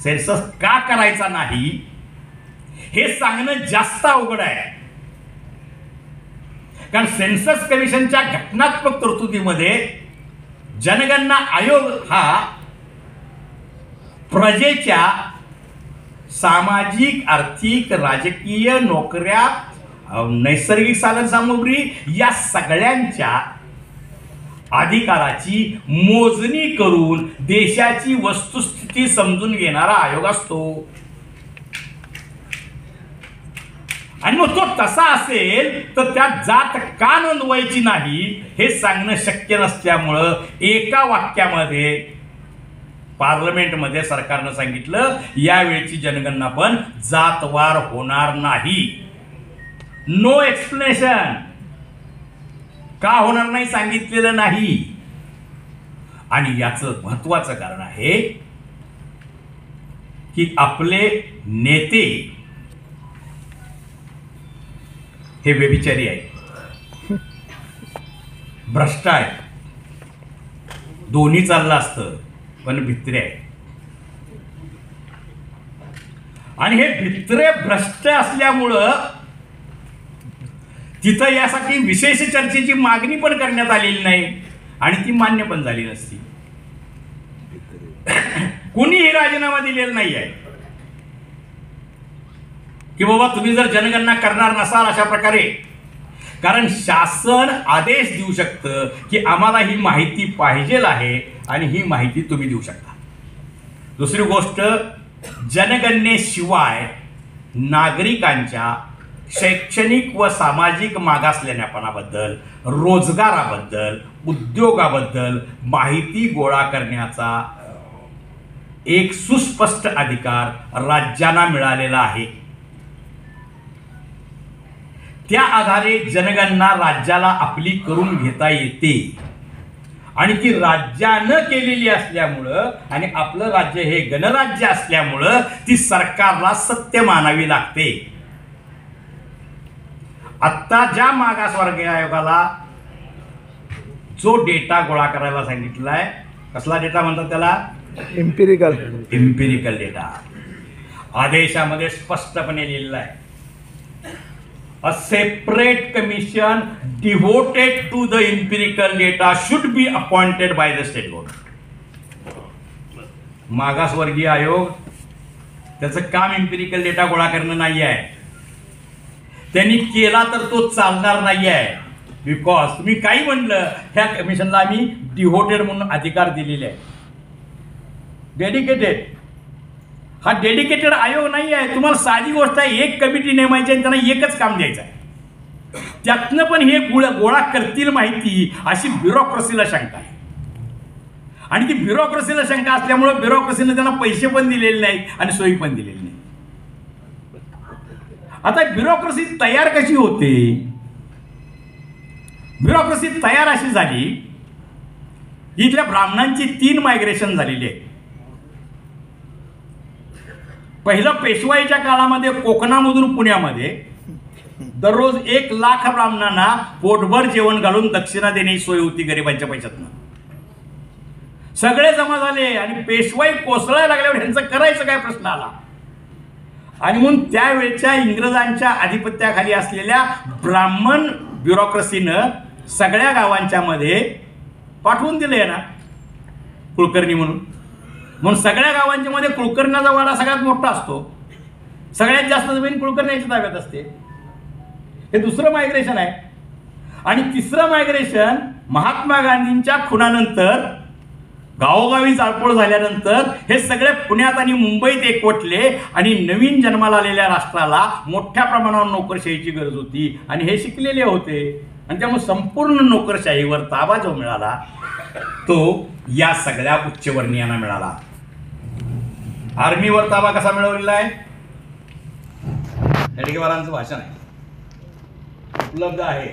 सेन्सस का करायचा नाही हे सांगणं जास्त अवघड आहे. कारण सेन्सस कमिशनच्या घटनात्मक तरतुदीमध्ये जनगणना आयोग हा प्रजेच्या सामाजिक, आर्थिक, राजकीय, नोकऱ्या, नैसर्गिक साधनसामुग्री या सगळ्यांच्या अधिकाराची मोजणी करून देशाची वस्तुस्थिती समजून घेणारा आयोग असतो. आणि मग तो तसा असेल तर त्यात जात का नोंदवायची नाही हे सांगणं शक्य नसल्यामुळं एका वाक्यामध्ये पार्लमेंटमध्ये सरकारनं सांगितलं यावेळची जनगणना पण जातवार होणार नाही. No explanation. का होणार नाही सांगितलेलं नाही. आणि याचं महत्वाचं कारण आहे की आपले नेते हे व्यभिचारी आहेत, भ्रष्ट आहेत. दोन्ही चाललं असतं पण भित्रे आहे. आणि हे भित्रे भ्रष्ट असल्यामुळं तिथं यासाठी विशेष चर्चेची मागणी पण करण्यात आलेली नाही आणि ती मान्य पण झाली नसती. कुणीही राजीनामा दिलेला नाही आहे की बाबा तुम्ही जर जनगणना करणार नसाल अशा प्रकारे. कारण शासन आदेश देऊ शकतं की आम्हाला ही माहिती पाहिजे आहे आणि ही माहिती तुम्ही देऊ शकता. दुसरी गोष्ट, जनगणनेशिवाय नागरिकांच्या शैक्षणिक व सामाजिक मागासलेल्यापणाबद्दल, रोजगाराबद्दल, उद्योगाबद्दल माहिती गोळा करण्याचा एक सुस्पष्ट अधिकार राज्यांना मिळालेला आहे. त्या आधारे जनगणना राज्याला आपली करून घेता येते आणि ती राज्यानं केलेली असल्यामुळं आणि आपलं राज्य हे गणराज्य असल्यामुळं ती सरकारला सत्य मानावी लागते. आत्ता ज्या मागासवर्गीय आयोगाला जो डेटा गोळा करायला सांगितलाय, कसला डेटा म्हणतात त्याला? Empirical data. आदेशामध्ये स्पष्टपणे लिहिलेलं आहे a separate commission devoted to the empirical data should be appointed by the state government. मागासवर्गीय आयोग त्याचं काम इम्पिरिकल डेटा गोळा करणं नाही आहे. त्यांनी केला तर तो चालणार नाही आहे. बिकॉज तुम्ही काही म्हणलं ह्या कमिशनला आम्ही डिव्होटेड म्हणून अधिकार दिलेले आहे. डेडिकेटेड हा डेडिकेटेड आयोग नाही आहे. तुम्हाला साधी गोष्ट आहे, एक कमिटी नेमायची आणि त्यांना एकच काम द्यायचं आहे. त्यातनं पण हे गोळा करतील माहिती अशी ब्युरोक्रेसीला शंका आहे. आणि ती ब्युरोक्रेसीला शंका असल्यामुळे ब्युरोक्रेसीने त्यांना पैसे पण दिलेले नाहीत आणि सोयी पण दिलेली नाही. आता ब्युरोक्रेसी तयार कशी होते? ब्युरोक्रेसी तयार अशी झाली, इथल्या ब्राह्मणांची 3 मायग्रेशन झालेली आहे. पहिलं पेशवाईच्या काळामध्ये कोकणामधून पुण्यामध्ये दररोज 1 लाख ब्राह्मणांना पोटभर जेवण घालून दक्षिणा देण्याची सोय होती गरिबांच्या पैशातनं. सगळे जमा झाले आणि पेशवाई कोसळायला लागल्यावर ह्यांचं करायचं काय प्रश्न आला. आणि म्हणून त्यावेळच्या इंग्रजांच्या आधिपत्याखाली असलेल्या ब्राह्मण ब्युरोक्रेसीनं सगळ्या गावांच्या मध्ये पाठवून दिले ना कुलकर्णी म्हणून सगळ्या गावांच्या मध्ये कुलकर्ण्याचा वाडा सगळ्यात मोठा असतो. सगळ्यात जास्त जमीन कुलकर्ण्याच्या ताब्यात असते. हे दुसरं मायग्रेशन आहे. आणि तिसरं मायग्रेशन महात्मा गांधींच्या खुनानंतर गावोगावी जाळपोळ झाल्यानंतर हे सगळे पुण्यात आणि मुंबईत एकवटले आणि नवीन जन्माला आलेल्या राष्ट्राला मोठ्या प्रमाणावर नोकरशाहीची गरज होती आणि हे शिकलेले होते आणि त्यामुळे संपूर्ण नोकरशाहीवर ताबा जो मिळाला तो या सगळ्या उच्चवर्णीयांना मिळाला. आर्मीवर ताबा कसा मिळवलेला आहे? हेडगेवारांचं भाषण आहे, उपलब्ध आहे.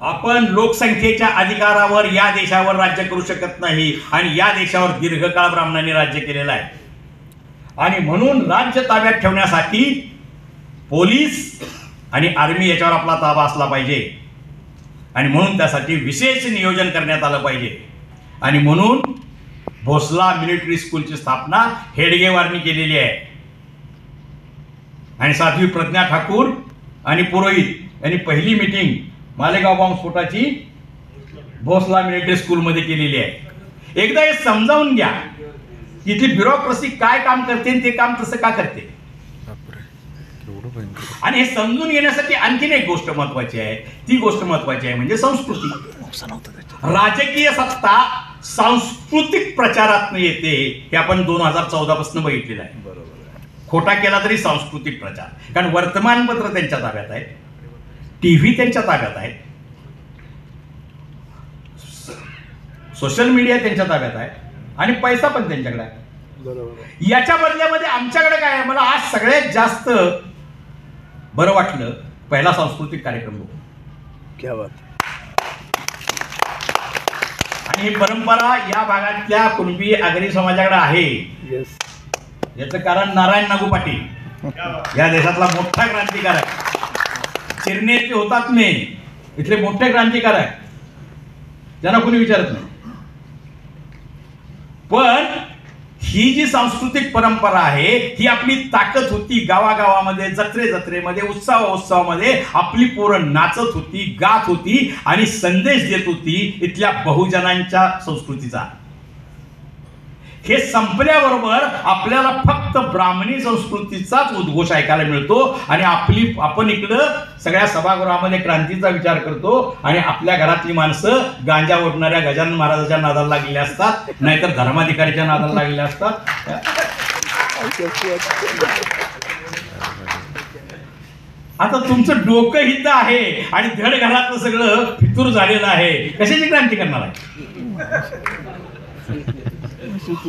आपण लोकसंख्येच्या अधिकारावर या देशावर राज्य करू शकत नाही आणि या देशावर दीर्घकाळ ब्राह्मणांनी राज्य केलेलं आहे. आणि म्हणून राज्य ताब्यात ठेवण्यासाठी पोलीस आणि आर्मी याच्यावर आपला ताबा असला पाहिजे आणि म्हणून त्यासाठी विशेष नियोजन करण्यात आलं पाहिजे. आणि म्हणून भोसला मिलिटरी स्कूलची स्थापना हेडगेवारांनी केलेली आहे. आणि साध्वी प्रज्ञा ठाकूर आणि पुरोहित यांनी पहिली मीटिंग मालेगाव बॉम्बस्फोटाची भोसला मिलिटरी स्कूलमध्ये केलेली आहे. एकदा हे समजावून घ्या की इथली ब्युरोक्रेसी काय काम करते आणि ते काम तसं का करते. आणि हे समजून घेण्यासाठी आणखीन एक गोष्ट महत्वाची आहे. ती गोष्ट महत्वाची आहे म्हणजे संस्कृती. राजकीय सत्ता सांस्कृतिक प्रचारातून येते हे आपण 2014 पासून बघितलेलं आहे. खोटा केला तरी सांस्कृतिक प्रचार. कारण वर्तमानपत्र त्यांच्या ताब्यात आहे, टीव्ही त्यांच्या ताब्यात आहे, सोशल मीडिया त्यांच्या ताब्यात आहे आणि पैसा पण त्यांच्याकडे आहे. याच्या बदल्यामध्ये आमच्याकडे काय आहे? मला आज सगळ्यात जास्त बरं वाटलं पहिला सांस्कृतिक कार्यक्रम बघून. क्या बात. आणि ही परंपरा या भागातल्या कुणबी आगरी समाजाकडे आहे. याचं कारण नारायण नागू पाटील या देशातला मोठा क्रांतिकारक, चिरनेचे होतात ने इथले मोठे क्रांतिकारक, ज्यांना कोणी विचारत नाही. पण ही जी सांस्कृतिक परंपरा आहे ही आपली ताकद होती. गावागावामध्ये जत्रेमध्ये उत्सवामध्ये आपली पोरं नाचत होती, गात होती आणि संदेश देत होती इथल्या बहुजनांच्या संस्कृतीचा. हे संपल्याबरोबर आपल्याला फक्त ब्राह्मणी संस्कृतीचाच उद्घोष ऐकायला मिळतो आणि आपण इकडं सगळ्या सभागृहामध्ये क्रांतीचा विचार करतो आणि आपल्या घरातली माणसं गांजा ओढणाऱ्या गजानन महाराजांच्या नादाला लागलेल्या असतात, नाहीतर धर्माधिकारीच्या नादाला लागलेल्या असतात. आता तुमचं डोकं हित आहे आणि धड घरातलं सगळं फितूर झालेलं आहे. कशाची क्रांती करणार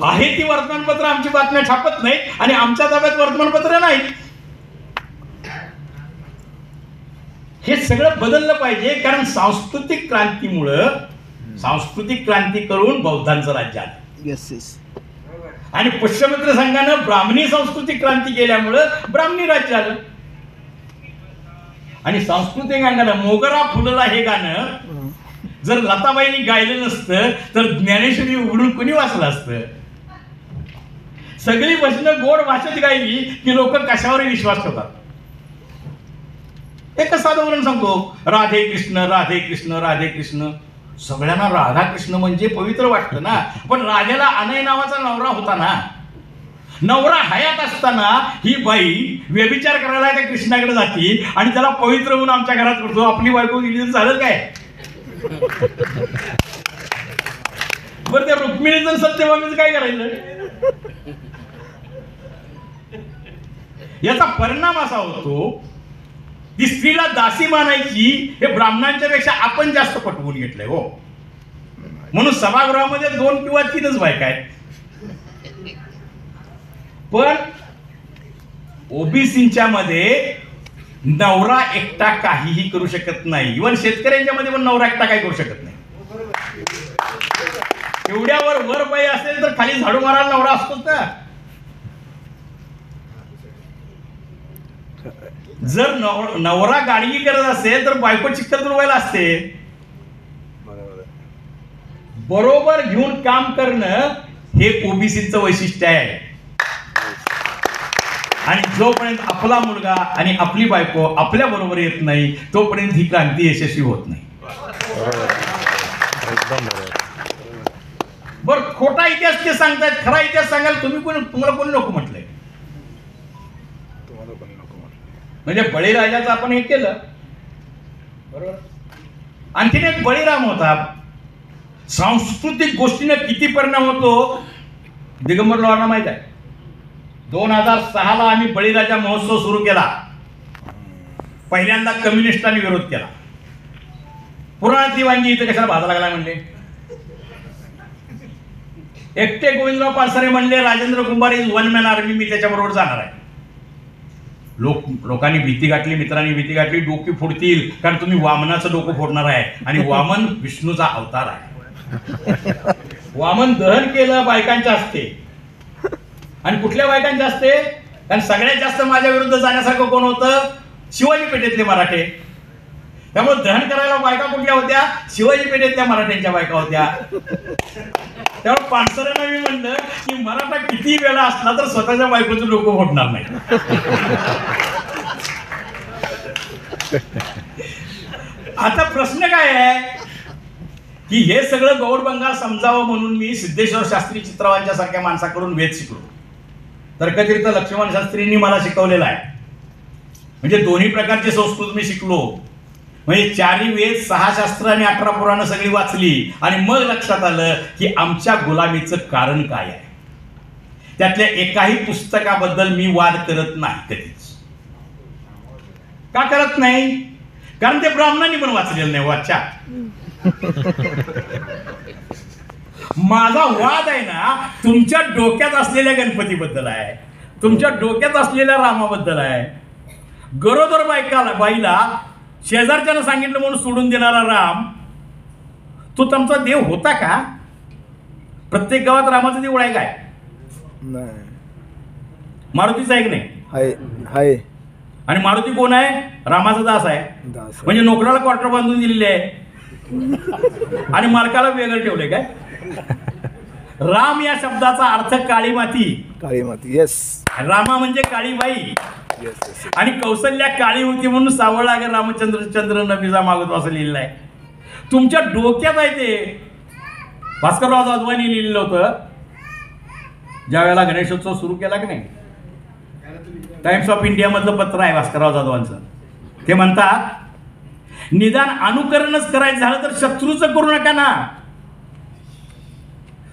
आहे ती वर्तमानपत्र आमची बातम्या छापत नाही आणि आमच्या ताब्यात वर्तमानपत्र नाही. हे सगळं बदललं पाहिजे. कारण सांस्कृतिक क्रांती करून बौद्धांचं राज्य आलं आणि पुष्यमित्र संघानं ब्राह्मणी सांस्कृतिक क्रांती केल्यामुळं ब्राह्मणी राज्य आलं. आणि सांस्कृतिक अंगानं मोगरा फुलला हे गाणं जर लताबाईंनी गायलं नसतं तर ज्ञानेश्वरी उघडून कोणी वाचलं असतं. सगळी वचनं गोड भाषेत गायली की लोक कशावर विश्वास ठेवतात. एक साधं उदाहरण सांगतो. राधे कृष्ण राधे कृष्ण राधे कृष्ण. सगळ्यांना राधा कृष्ण म्हणजे पवित्र वाटतं ना, पण राजाला अनय नावाचा नवरा होता ना. नवरा हयात असताना ही बाई व्यभिचार करायला त्या कृष्णाकडे जाती आणि त्याला पवित्र होऊन आमच्या घरात करतो. आपली बायको गेली तर चालेल काय? बरं त्या रुक्मिणीचं सत्यभामेचं काय करायचं? याचा परिणाम असा होतो की स्त्रीला दासी मानायची हे ब्राह्मणांच्या पेक्षा आपण जास्त पटवून घेतलंय हो. म्हणून सभागृहामध्ये 2 किंवा 3च बायका आहेत. पण ओबीसीच्या मध्ये नवरा एकटा काहीही करू शकत नाही. इव्हन शेतकऱ्यांच्या मध्ये पण नवरा एकटा काही करू शकत नाही. एवढ्यावर वर बाई असेल तर खाली झाडू मारायला नवरा असतोच ना. जर नवरा गाडगी करत असेल तर बायको चिखल तुडवायला असते. बरोबर घेऊन काम करणं हे ओबीसीचं वैशिष्ट्य आहे. आणि जोपर्यंत आपला मुलगा आणि आपली बायको आपल्या बरोबर येत नाही तोपर्यंत ही क्रांती यशस्वी होत नाही. बर, खोटा इतिहास ते सांगतायत, खरा इतिहास सांगायला तुम्हाला कोणी नको म्हटलंय? म्हणजे बळीराजाचं आपण हे केलं बरोबर. आणखीन एक बळीराम होता. सांस्कृतिक गोष्टीने किती परिणाम होतो दिगंबर लोहांना माहित आहे. 2006 आम्ही बळीराजा महोत्सव सुरू केला. पहिल्यांदा कम्युनिस्टांनी विरोध केला. पुराणातली वांगी इथं कशाला भाजा लागला म्हणले. एकटे गोविंदराव पानसरे म्हणले राजेंद्र कुंभार इज वन मॅन आर्मी, मी त्याच्याबरोबर जाणार आहे. लोकांनी भीती गाठली, मित्रांनी भीती गाठली, डोकी फोडतील, कारण तुम्ही वामनाचं डोकं फोडणार आहे आणि वामन विष्णूचा अवतार आहे. वामन दहन केलं बायकांच्या हस्ते. आणि कुठल्या बायकांच्या हस्ते? कारण सगळ्यात जास्त माझ्या विरुद्ध जाण्यासारखं कोण होतं? शिवाजी पेठेतले मराठे. त्यामुळे दहन करायला बायका कुठल्या होत्या? शिवाजी पेठेतल्या मराठ्यांच्या बायका होत्या. त्यामुळे पानसरेंना मी म्हणलं की मराठा किती वेळा असला तर स्वतःच्या बायकोचं डोकं फोडणार नाही. आता प्रश्न काय आहे की हे सगळं गौडबंगाल समजावं म्हणून मी सिद्धेश्वर शास्त्री चित्रवांच्या सारख्या माणसाकडून वेद शिकलो. तर्कतीर्थ लक्ष्मण शास्त्रींनी मला शिकवलेला आहे. म्हणजे दोन्ही प्रकारचे संस्कृत मी शिकलो. म्हणजे 4 वेद, 6 शास्त्र आणि 18 पुराणं सगळी वाचली आणि मग लक्षात आलं की आमच्या गुलामीचं कारण काय आहे. त्यातल्या एकाही पुस्तकाबद्दल मी वाद करत नाही कधीच. का करत नाही? कारण ते ब्राह्मणांनी पण वाचलेलं नाही. वाचा माझा वाद आहे ना तुमच्या डोक्यात असलेल्या गणपतीबद्दल आहे, तुमच्या डोक्यात असलेल्या रामाबद्दल आहे. गरोदर बाईला शेजारच्यानं सांगितलं म्हणून सोडून देणारा राम, तो तुमचा देव होता का? प्रत्येक गावात रामाचं देऊळ आहे काय? नाही. मारुतीचा आहे की नाही? आहे. आणि मारुती कोण आहे? रामाचा दास आहे. म्हणजे नोकराला क्वार्टर बांधून दिलेले आहे आणि मालकाला वेगळं ठेवले काय? राम या शब्दाचा अर्थ काळी माती. काळी माती. येस. रामा म्हणजे काळी बाई. आणि कौशल्या काळी होती म्हणून सावळला रामचंद्र नबीचा मागतो असं लिहिलेलं आहे. तुमच्या डोक्यात आहे ते. भास्करराव जाधवांनी लिहिलेलं होतं ज्या वेळेला गणेशोत्सव सुरू केला की नाही. टाइम्स ऑफ इंडिया मधलं पत्र आहे भास्करराव जाधवांचं. ते म्हणतात निदान अनुकरणच करायचं झालं तर शत्रूचं करू नका ना.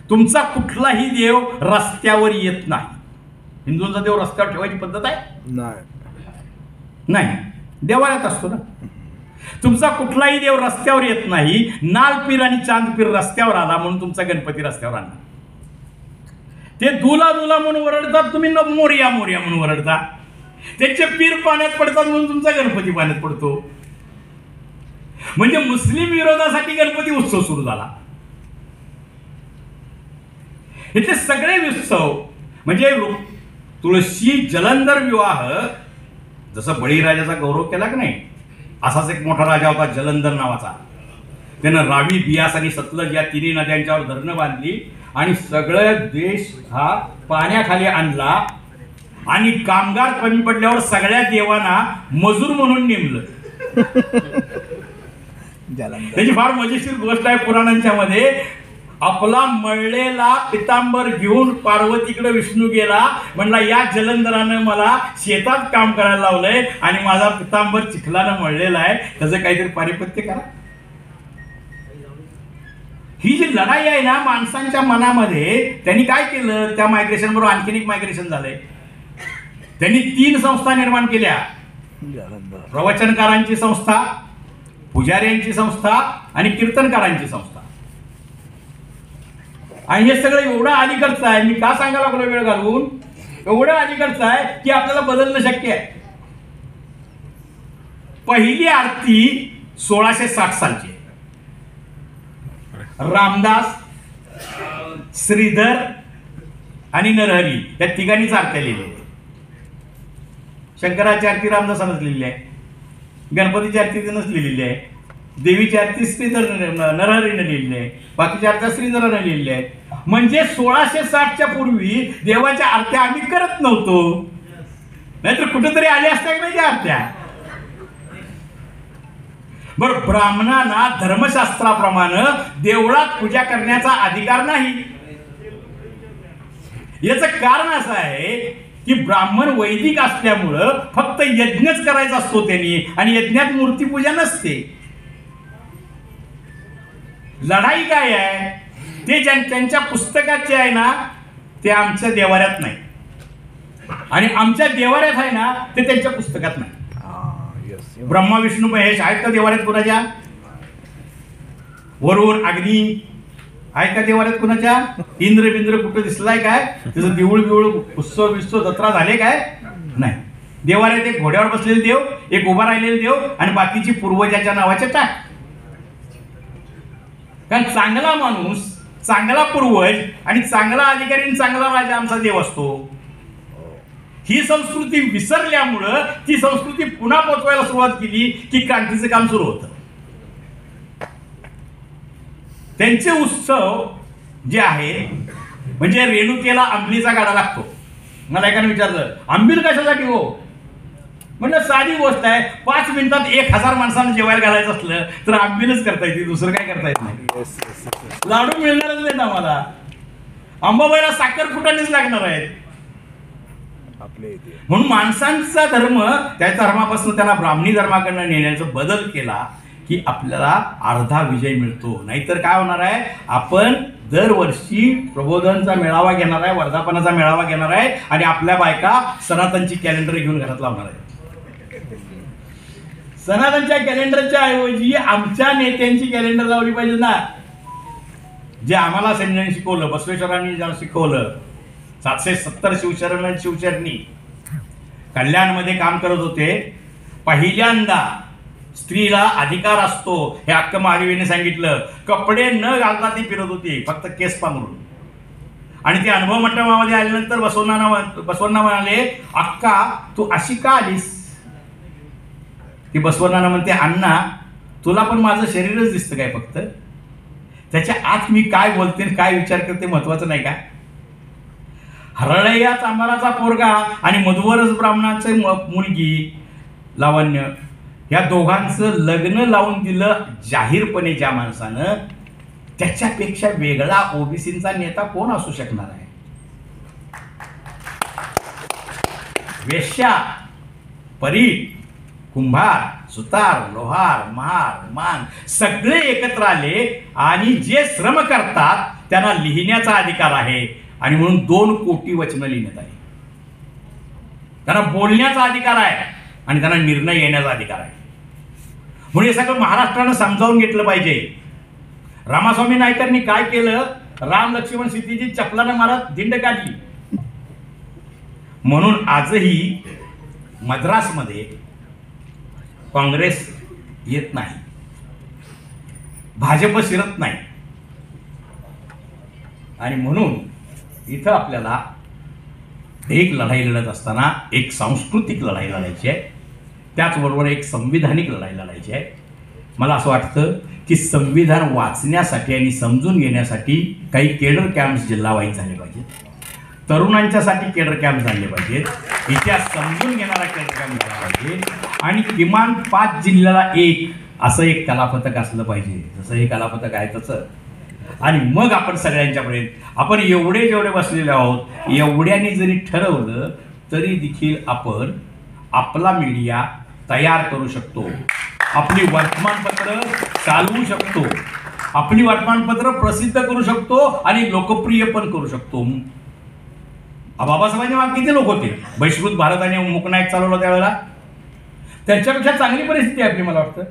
तुमचा कुठलाही देव रस्त्यावर येत नाही. हिंदूंचा देव रस्त्यावर ठेवायची पद्धत आहे? नाही, देवालयात असतो ना. तुमचा कुठलाही देव रस्त्यावर येत नाही. नालपीर आणि चांदपीर रस्त्यावर आला म्हणून तुमचा गणपती रस्त्यावर आणला. ते दुला दुला म्हणून ओरडतात, तुम्ही मोर्या मोर्या म्हणून ओरडता. त्यांचे पीर पाण्यात पडतात म्हणून तुमचा गणपती पाण्यात पडतो. म्हणजे मुस्लिम विरोधासाठी गणपती उत्सव सुरू झाला. इथे सगळे उत्सव म्हणजे तुळशी जलंधर विवाह, जसं बळीराजाचा गौरव केला की नाही, असाच एक मोठा राजा होता जलंधर नावाचा. त्यानं रावी, बियास आणि सतलज या तिन्ही नद्यांच्यावर धरणं बांधली आणि सगळं देश हा पाण्याखाली आणला. आणि कामगार कमी पडल्यावर सगळ्या देवांना मजूर म्हणून नेमलं. त्याची फार मजेशीर गोष्ट आहे पुराणांच्या मध्ये. आपला मळलेला पितांबर घेऊन पार्वतीकडे विष्णू गेला. म्हणला या जलंधरानं मला शेतात काम करायला लावलंय आणि माझा पितांबर चिखलानं मळलेला आहे, त्याचं काहीतरी पारिपत्य करा. ही जी लढाई आहे ना माणसांच्या मनामध्ये, त्यांनी काय केलं, त्या मायग्रेशन बरोबर आणखीन एक मायग्रेशन झालंय. त्यांनी 3 संस्था निर्माण केल्या. प्रवचनकारांची संस्था, पुजाऱ्यांची संस्था आणि कीर्तनकारांची संस्था. आणि हे सगळं एवढं अलीकडचं आहे, मी का सांगायला लागलो वेळ घालवून, एवढं अलीकडचं आहे की आपल्याला बदलणं शक्य आहे. पहिली आरती 1660 सालची. रामदास, श्रीधर आणि नरहरी या तिघांनीच आरत्या लिहिल्या. शंकराची आरती रामदासानंच लिहिली आहे, गणपतीची आरती त्यानंच लिहिलेली आहे. देवीची आरती श्रीधर नरहरीने लिहिली आहे, बाकीच्या आरत्या श्रीधराने लिहिल्या आहेत. म्हणजे 1660च्या पूर्वी देवाच्या आरत्या आम्ही करत नव्हतो, नाहीतर कुठेतरी आल्या असत्या की नाही त्या आरत्या. बरं, ब्राह्मणांना धर्मशास्त्राप्रमाणे देवळात पूजा करण्याचा अधिकार नाही. याचं कारण असं आहे की ब्राह्मण वैदिक असल्यामुळं फक्त यज्ञच करायचा असतो त्यांनी, आणि यज्ञात मूर्तीपूजा नसते. लढाई काय आहे ते त्यांच्या पुस्तकात जे आहे ना ते आमच्या देवाऱ्यात नाही, आणि आमच्या देवाऱ्यात आहे ना ते त्यांच्या पुस्तकात नाही. ब्रह्मा विष्णू महेश आहेत का देवाऱ्यात कुणाच्या? वरुण अग्नी आहेत का देवाऱ्यात कुणाच्या? इंद्र बिंद्र कुठं दिसलाय काय? त्याचं देऊळ बिऊळ उत्सव विस्तव जत्रा झाले काय? नाही. देवाऱ्यात एक घोड्यावर बसलेले देव, एक उभा राहिलेले देव, आणि बाकीची पूर्वजाच्या नावाचे टाक. कारण चांगला माणूस, चांगला पूर्वज आणि चांगला अधिकारी आणि चांगला राजा आमचा देव असतो. ही संस्कृती विसरल्यामुळं ती संस्कृती पुन्हा पोचवायला सुरुवात केली की क्रांतीचं काम सुरू होतं. त्यांचे उत्सव जे आहे म्हणजे रेणुकेला अंबिलीचा गाडा लागतो. मला एकाने विचारलं अंबिल कशासाठी हो? म्हणलं साधी गोष्ट आहे, 5 मिनिटात 1000 माणसांना जेवायला घालायचं असलं तर अंबिलच करता येते, दुसरं काय करता येत नाही. लाडू मिळणारच नाही ना मला, अंबाबाईला साखर फुटानेच लागणार आहेत. म्हणून माणसांचा धर्म त्या धर्मापासून त्यांना ब्राह्मणी धर्माकडनं नेण्याचा बदल केला की आपल्याला अर्धा विजय मिळतो. नाहीतर काय होणार आहे, आपण दरवर्षी प्रबोधनचा मेळावा घेणार आहे, वर्धापनाचा मेळावा घेणार आहे, आणि आपल्या बायका सनातनची कॅलेंडर घेऊन घरात लावणार आहे. सनातनच्या कॅलेंडरच्या ऐवजी आमच्या नेत्यांची कॅलेंडर लावली पाहिजे ना. जे आम्हाला सैन्याने शिकवलं, बसवेश्वरांनी ज्याला शिकवलं, 770 शिवशरण शिवशरणी कल्याणमध्ये काम करत होते. पहिल्यांदा स्त्रीला अधिकार असतो हे अक्क महादेवीने सांगितलं. कपडे न घालता ती फिरत होती, फक्त केस पांघरून. आणि ते अनुभव मंडपामध्ये आल्यानंतर बसवण्णा म्हणाले, अक्का तू अशी का आलीस? ती बसवण्णा म्हणते, अण्णा तुला पण माझं शरीरच दिसतं काय? फक्त त्याच्या आत मी काय बोलते काय विचार करते महत्वाचं नाही का? हरळया चांबाराचा पोरगा आणि मधुवरस ब्राह्मणाचे मुलगी लावण्य, या दोघांचं लग्न लावून दिलं जाहीरपणे ज्या माणसानं, त्याच्यापेक्षा वेगळा ओबीसीचा नेता कोण असू शकणार आहे? वेश्या, परीट, कुंभार, सुतार, लोहार, महार, मान सगळे एकत्र आले, आणि जे श्रम करतात त्यांना लिहिण्याचा अधिकार आहे, आणि म्हणून 2 कोटी वचनं लिहिण्यात आली. त्यांना बोलण्याचा अधिकार आहे आणि त्यांना निर्णय घेण्याचा अधिकार आहे. म्हणून हे सगळं महाराष्ट्रानं समजावून घेतलं पाहिजे. रामास्वामी नायकरांनी काय केलं, राम लक्ष्मण सीतेची चपलानं मारत दिंड काढली. म्हणून आजही मद्रासमध्ये काँग्रेस येत नाही, भाजप शिरत नाही, आणि म्हणून इथं आपल्याला एक लढाई लढत असताना एक सांस्कृतिक लढाई लढायची आहे, त्याचबरोबर एक संविधानिक लढाई लढायची आहे. मला असं वाटतं की संविधान वाचण्यासाठी आणि समजून घेण्यासाठी काही केडर कॅम्प्स जिल्हावाईज झाले पाहिजेत, तरुणांच्यासाठी केडर कॅम्प झाले पाहिजेत, इतिहास समजून घेणारा केडर कॅम्प झाला पाहिजे, आणि किमान 5 जिल्ह्याला एक असं एक कलापथक असलं पाहिजे, जसं हे कलापथक आहे तसं. आणि मग आपण सगळ्यांच्यापर्यंत, आपण एवढे जेवढे बसलेले आहोत, एवढ्याने जरी ठरवलं तरी देखील आपण आपला मीडिया तयार करू शकतो, आपली वर्तमानपत्र चालवू शकतो, आपली वर्तमानपत्र प्रसिद्ध करू शकतो, आणि लोकप्रिय पण करू शकतो. बाबासाहेबांच्या मागे किती लोक होते? बहिष्कृत भारत आणि मूकनायक चालवला त्यावेळेला, त्यांच्यापेक्षा चांगली परिस्थिती आपली मला वाटतं.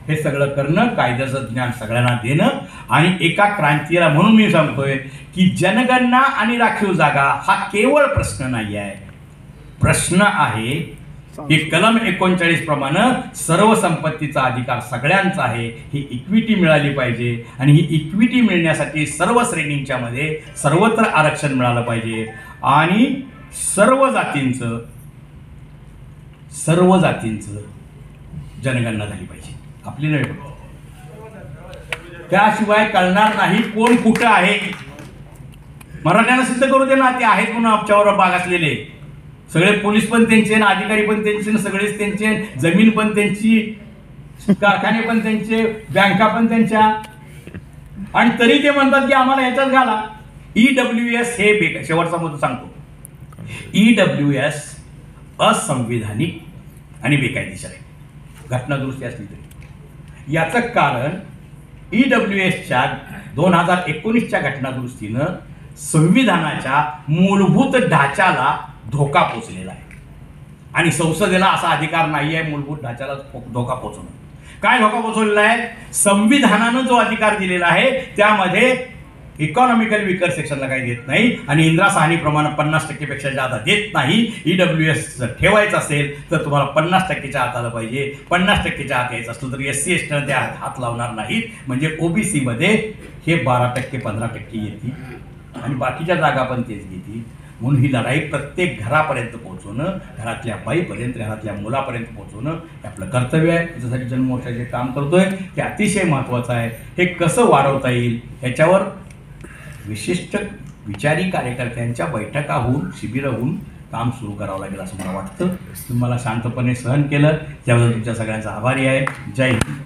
हे सगळं करणं, कायद्याचं ज्ञान सगळ्यांना देणं, आणि एका क्रांतीला. म्हणून मी सांगतोय की जनगणना आणि राखीव जागा हा केवळ प्रश्न नाही आहे, प्रश्न आहे की कलम 39 प्रमाणे सर्व संपत्तीचा अधिकार सगळ्यांचा आहे. ही इक्विटी मिळाली पाहिजे, आणि ही इक्विटी मिळण्यासाठी सर्व श्रेणींच्या मध्ये सर्वत्र आरक्षण मिळालं पाहिजे, आणि सर्व जातींचं जनगणना झाली पाहिजे, आपली नव्हे. त्याशिवाय कळणार नाही कोण कुठं आहे. मराठ्यांना सिद्ध करू दे ना, ते आहेत म्हणून आमच्यावर बाग असलेले. सगळे पोलीस पण त्यांचे, अधिकारी पण त्यांचे, सगळेच त्यांचे, जमीन पण त्यांची, कारखाने पण त्यांचे, बँका पण त्यांच्या. आणि तरी ते म्हणतात की आम्हाला ह्याच्यात घाला. EWS हे शेवटचा मुद्दा सांगतो. EWS असंविधानिक आणि बेकायदेशीर आहे, घटनादुरुस्ती असली तरी. याचं कारण EWSच्या 2019च्या घटनादुरुस्तीनं संविधानाच्या मूलभूत ढाच्याला धोका पोचलेला आहे. आणि संसदेला असा अधिकार नाही आहे मूलभूत ढाच्याला धोका पोचवणं. काय धोका पोचवलेला आहे? संविधानानं जो अधिकार दिलेला आहे त्यामध्ये इकॉनॉमिकल विकर सेक्शनला काही देत नाही आणि इंदिरा साहनीप्रमाणे 50% पेक्षा जादा देत नाही. EWS जर ठेवायचं असेल तर तुम्हाला 50%च्या आत आलं पाहिजे. 50%च्या आत यायचं असलं तर SC ST त्या हात लावणार नाहीत. म्हणजे OBC मध्ये हे 12% 15% येतील आणि बाकीच्या जागा पण तेच घेतील. म्हणून ही लढाई प्रत्येक घरापर्यंत पोहोचवणं, घरातल्या बाईपर्यंत, घरातल्या मुलापर्यंत पोहोचवणं हे आपलं कर्तव्य आहे. त्याच्यासाठी जनमोर्चा जे काम करतोय ते अतिशय महत्त्वाचं आहे. हे कसं वाढवता येईल ह्याच्यावर विशिष्ट विचारी कार्यकर्त्यांच्या बैठका होऊन, शिबिरं होऊन काम सुरू करावं लागेल असं मला वाटतं. तुम्हाला शांतपणे सहन केलं त्याबद्दल तुमच्या सगळ्यांचा आभारी आहे. जय हिंद.